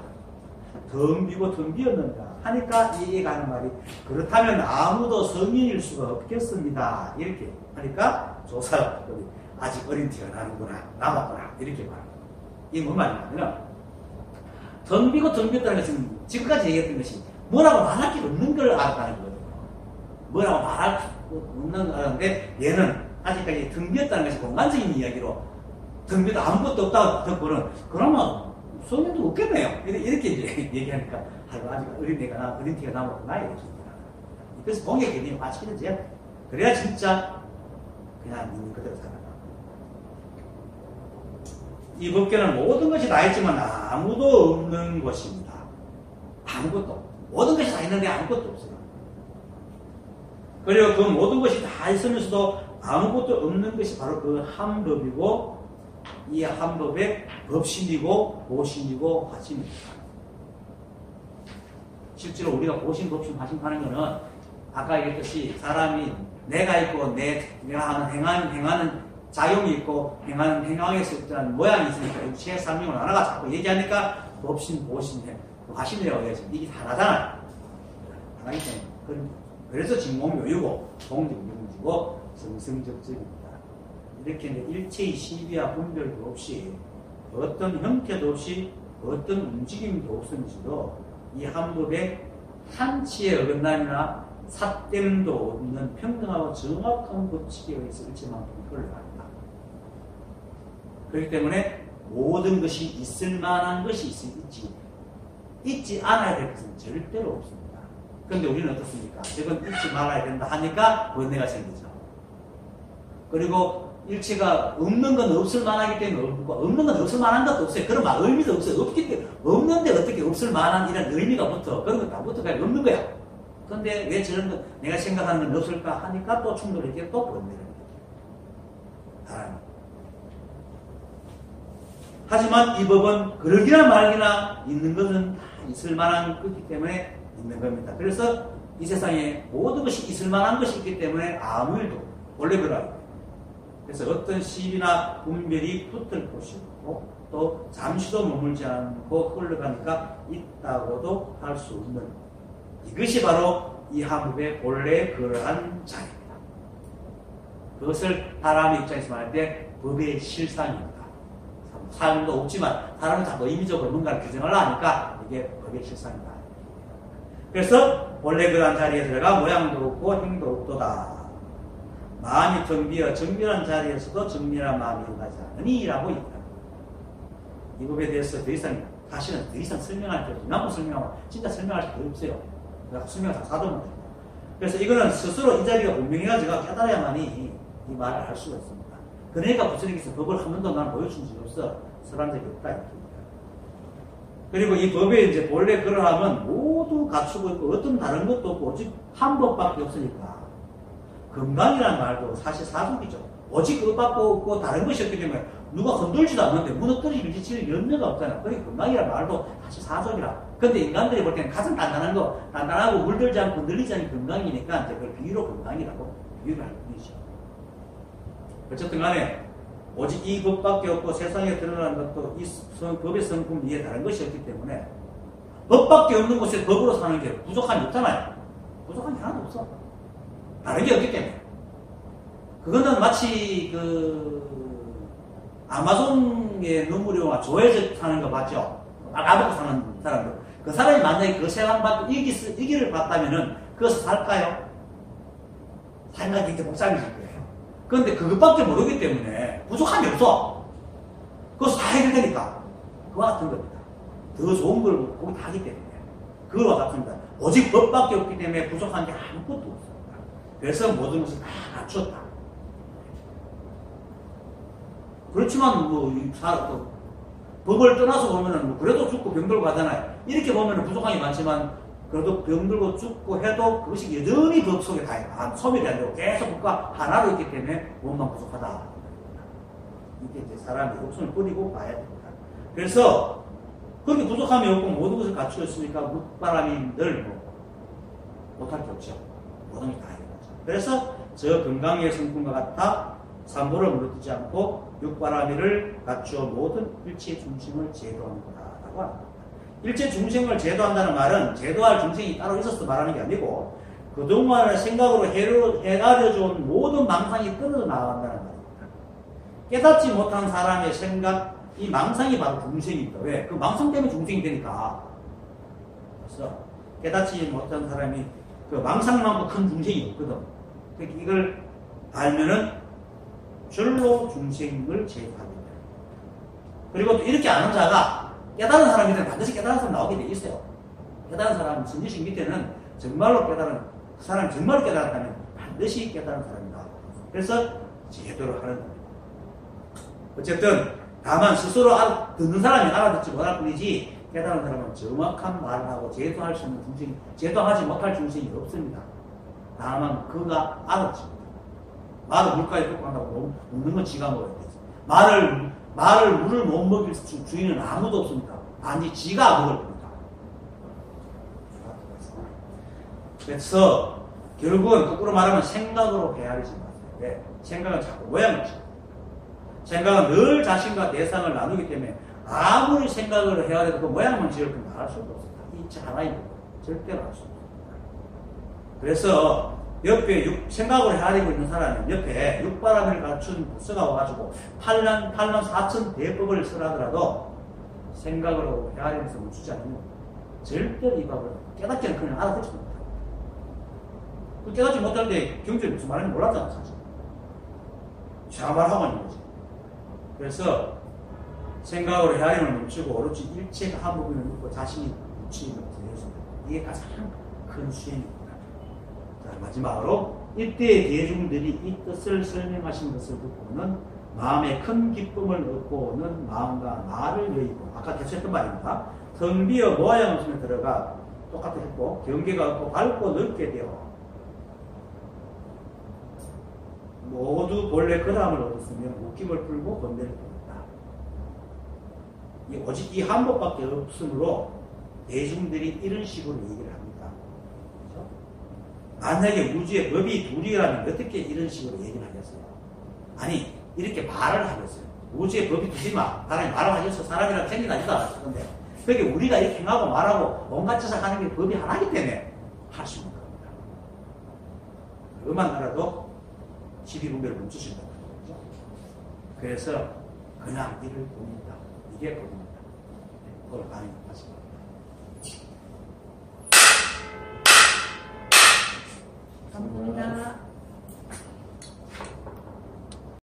텅 비고 텅 비었는가 하니까 이해가 하는 말이 그렇다면 아무도 성인일 수가 없겠습니다. 이렇게 하니까 조사가 아직 어린 티가 나는구나. 남았구나. 이렇게 말합니다. 이게 뭔 말이냐면 텅 비고 텅 비었다는 것은 지금까지 얘기했던 것이 뭐라고 말할 게 없는 걸 알았다는 거거든요. 뭐라고 말할 게 없는 걸 알았는데 얘는 아직까지 텅 비었다는 것이 공간적인 이야기로 텅 비도 아무것도 없다고 듣고는 그러면 성인도 없겠네요. 이렇게 이제 얘기하니까 아직 어린 티가 남았구나 이랬습니다. 그래서 공의 개념이 맞추겠지. 그래야 진짜 그냥 있는 그대로 살아가. 이 법계는 모든 것이 다 있지만 아무도 없는 것입니다. 아무것도. 모든 것이 다 있는데 아무것도 없어요. 그리고 그 모든 것이 다 있으면서도 아무것도 없는 것이 바로 그 한 법이고 이 한 법의 법신이고 보신이고 화신입니다. 실제로 우리가 보신, 법신, 화신 하는 것은 아까 얘기했듯이 사람이 내가 있고 내가 행하는 작용이 있고 행하는 행황에서 어떤 모양이 있으니까 육체의 상명을 하나가 자꾸 얘기하니까 법신, 보신, 화신이라고 해야지. 이게 하나잖아요. 하나기 때문에. 그래서 진공묘유고 동직명지고 성성적적입니다. 이렇게 일체의 시비와 분별도 없이 어떤 형태도 없이 어떤 움직임도 없으면서도 이 한 법에 한치의 어긋남이나 삿됨도 없는 평등하고 정확한 법칙에 의해서 일체만큼 흘러갑니다. 그렇기 때문에 모든 것이 있을 만한 것이 있지 않아야 될 것은 절대로 없습니다. 그런데 우리는 어떻습니까? 저건 잊지 말아야 된다 하니까 번뇌가 생기죠. 그리고 일체가 없는 건 없을 만하기 때문에 없고 없는 건 없을 만한 것도 없어요. 그런 말 의미도 없어요. 없기 때문에 없는데 어떻게 없을 만한 이런 의미가 붙어. 그런 건 다 붙어 그냥 없는 거야. 그런데 왜 저런 거 내가 생각하는 건 없을까 하니까 또 충돌이 되고 또 번뇌를 느껴요. 하지만 이 법은 그러기나 말기나 있는 것은 다 있을 만한 것이기 때문에 있는 겁니다. 그래서 이 세상에 모든 것이 있을 만한 것이 있기 때문에 아무 일도 원래 그러하고 그래서 어떤 시비나 분별이 붙을 곳이 없고 또 잠시도 머물지 않고 흘러가니까 있다고도 할 수 없는 이것이 바로 이 한법의 본래 그러한 자리입니다. 그것을 사람의 입장에서 말할 때 법의 실상입니다. 사람도 없지만 사람은 자꾸 의미적으로 뭔가를 규정하려 하니까 이게 법의 실상이다. 그래서 본래 그러한 자리에 들어가 모양도 없고 행도 없도다. 마음이 텅 비어 정밀한 자리에서도 정밀한 마음이 일어나지 않으니라고 얘기합니다. 이 법에 대해서 더 이상 사실은 더 이상 설명할 게 없어요. 이만큼 설명하면 진짜 설명할 게 없어요. 그래서 설명을 다 사도면 돼요. 그래서 이거는 스스로 이 자리가 분명해가지고 깨달아야만이 이 말을 할 수가 있습니다. 그러니까 부처님께서 법을 한 번도 난 보여준 적이 없어. 설한 적이 없다. 그리고 이 법의 이제 본래 그러함은 모두 갖추고 있고 어떤 다른 것도 없고 오직 한 법밖에 없으니까 건강이라는 말도 사실 사족이죠. 오직 그것밖에 없고 다른 것이 없기 때문에 누가 건들지도 않는데 무너뜨리기 미칠 연료가 없잖아요. 그러니까 건강이라는 말도 사실 사족이라. 근데 인간들이 볼 때는 가장 단단한 거, 단단하고 물들지 않고 늘리지 않는 건강이니까 이제 그걸 비유로 건강이라고 비유를 할 뿐이죠. 어쨌든 간에 오직 이 법밖에 없고 세상에 드러나는 것도 이 법의 성품 위에 다른 것이 없기 때문에 법밖에 없는 곳에 법으로 사는 게 부족함이 없잖아요. 부족함이 하나도 없어. 다른 게 없기 때문에. 그거는 마치 아마존의 눈물이와 조회적 사는 거 맞죠? 까먹고 사는 사람들. 그 사람이 만약에 그 세상밖에 이기를 봤다면은 그것을 살까요? 생각이 굉장히 복잡해질 거예요. 그런데 그것밖에 모르기 때문에 부족함이 없어. 그것을 다 해결되니까. 그와 같은 겁니다. 더 좋은 걸 거기 다 하기 때문에. 그거와 같습니다. 오직 법밖에 없기 때문에 부족한 게 아무것도 없습니다. 그래서 모든 것을 다 갖췄다. 그렇지만 법을 떠나서 보면은 그래도 죽고 병들고 하잖아요. 이렇게 보면은 부족함이 많지만 그래도 병들고 죽고 해도 그것이 여전히 법 속에 다 소멸이 안 되고 계속 법과 하나로 있기 때문에 몸만 부족하다. 이게 이제 사람이 욕심을 뿌리고 봐야 됩니다. 그래서 그렇게 부족함이 없고 모든 것을 갖추어 있으니까 물바람이 늘 못할 게 없죠. 모든 게 다 해결하죠. 그래서 저 건강의 성품과 같아 삼보를 물어뜯지 않고 육바라미를 갖추어 모든 일체 중심을 제도하는 거다라고 합니다. 일체 중심을 제도한다는 말은 제도할 중심이 따로 있어서 말하는 게 아니고 그동안의 생각으로 헤아려져온 모든 망상이 끊어져 나간다는 말입니다. 깨닫지 못한 사람의 생각, 이 망상이 바로 중생입니다. 왜? 그 망상 때문에 중생이 되니까. 그래서 깨닫지 못한 사람이 그 망상만큼 큰 중생이 없거든. 그러니까 이걸 알면은 줄로 중생을 제거합니다. 그리고 또 이렇게 아는 자가 깨달은 사람 밑에는 반드시 깨달은 사람 나오게 돼 있어요. 깨달은 사람, 선지식 밑에는 정말로 깨달은, 그 사람이 정말로 깨달았다면 반드시 깨달은 사람이 나와요. 그래서 제대로 하는 겁니다. 어쨌든 다만 스스로 듣는 사람이 알아듣지 못할 뿐이지 깨달은 사람은 정확한 말을 하고 제도할 수 있는 중생이, 제도하지 못할 중생이 없습니다. 다만 그가 알아듣습니다. 말을 물가에 뜯고 간다고 먹는 건 지가 먹어야 돼. 말을 물을 못 먹일 주인은 아무도 없습니다. 단지 지가 먹을 겁니다. 그래서 결국은 거꾸로 말하면 생각으로 헤아리지 마세요. 왜? 생각은 자꾸 모양을 지어요. 생각은 늘 자신과 대상을 나누기 때문에 아무리 생각을 헤아려도 그 모양만 지을 건 알 수가 없습니다. 이치 하나인 거고 절대로 알 수 없습니다. 그래서 옆에 생각으로 헤아리고 있는 사람은 옆에 육바람을 갖춘 부서가 와가지고 8만 4천 대법을 쓰라더라도 생각으로 헤아리면서 멈추지 않으면 절대로 이 법을 깨닫지는 그냥 알아듣지 못해요. 그 깨닫지 못할 때 경전이 무슨 말인지 몰랐잖아 사실. 제가 말하고 있는 거지. 그래서 생각으로 헤아림을 멈추고 오로지 일체가 한 부분을 묻고 자신이 묻히는 것을 이게 가장 큰 수행입니다. 자, 마지막으로 이때 대중들이 이 뜻을 설명하신 것을 듣고는 마음에 큰 기쁨을 얻고는 마음과 나를 여의고 아까 계속 했던 말입니다. 텅 비어 모양 없으면 들어가 똑같이 했고 경계가 없고 밝고 넓게 되어 모두 본래 그람을 얻었으며 웃김을 풀고 번뇌를 풀었다. 오직 이 한 법밖에 없으므로 대중들이 이런 식으로 얘기를 합니다. 그렇죠? 만약에 우주의 법이 둘이라면 어떻게 이런 식으로 얘기를 하겠어요? 아니 이렇게 말을 하겠어요. 우주의 법이 둘이마 사람이 말을 하겠어. 사람이랑 생긴 아니다. 그런데 그게 우리가 이렇게 행하고 말하고 온갖 짓을 하는 게 법이 하나이기 때문에 할 수 있는 겁니다. 그것만 알아도 시비분별을 멈추신다는 거죠. 그래서 그냥 이를 돕니다. 이게 법입니다. 그걸 많이 하시기 바랍니다. 감사합니다.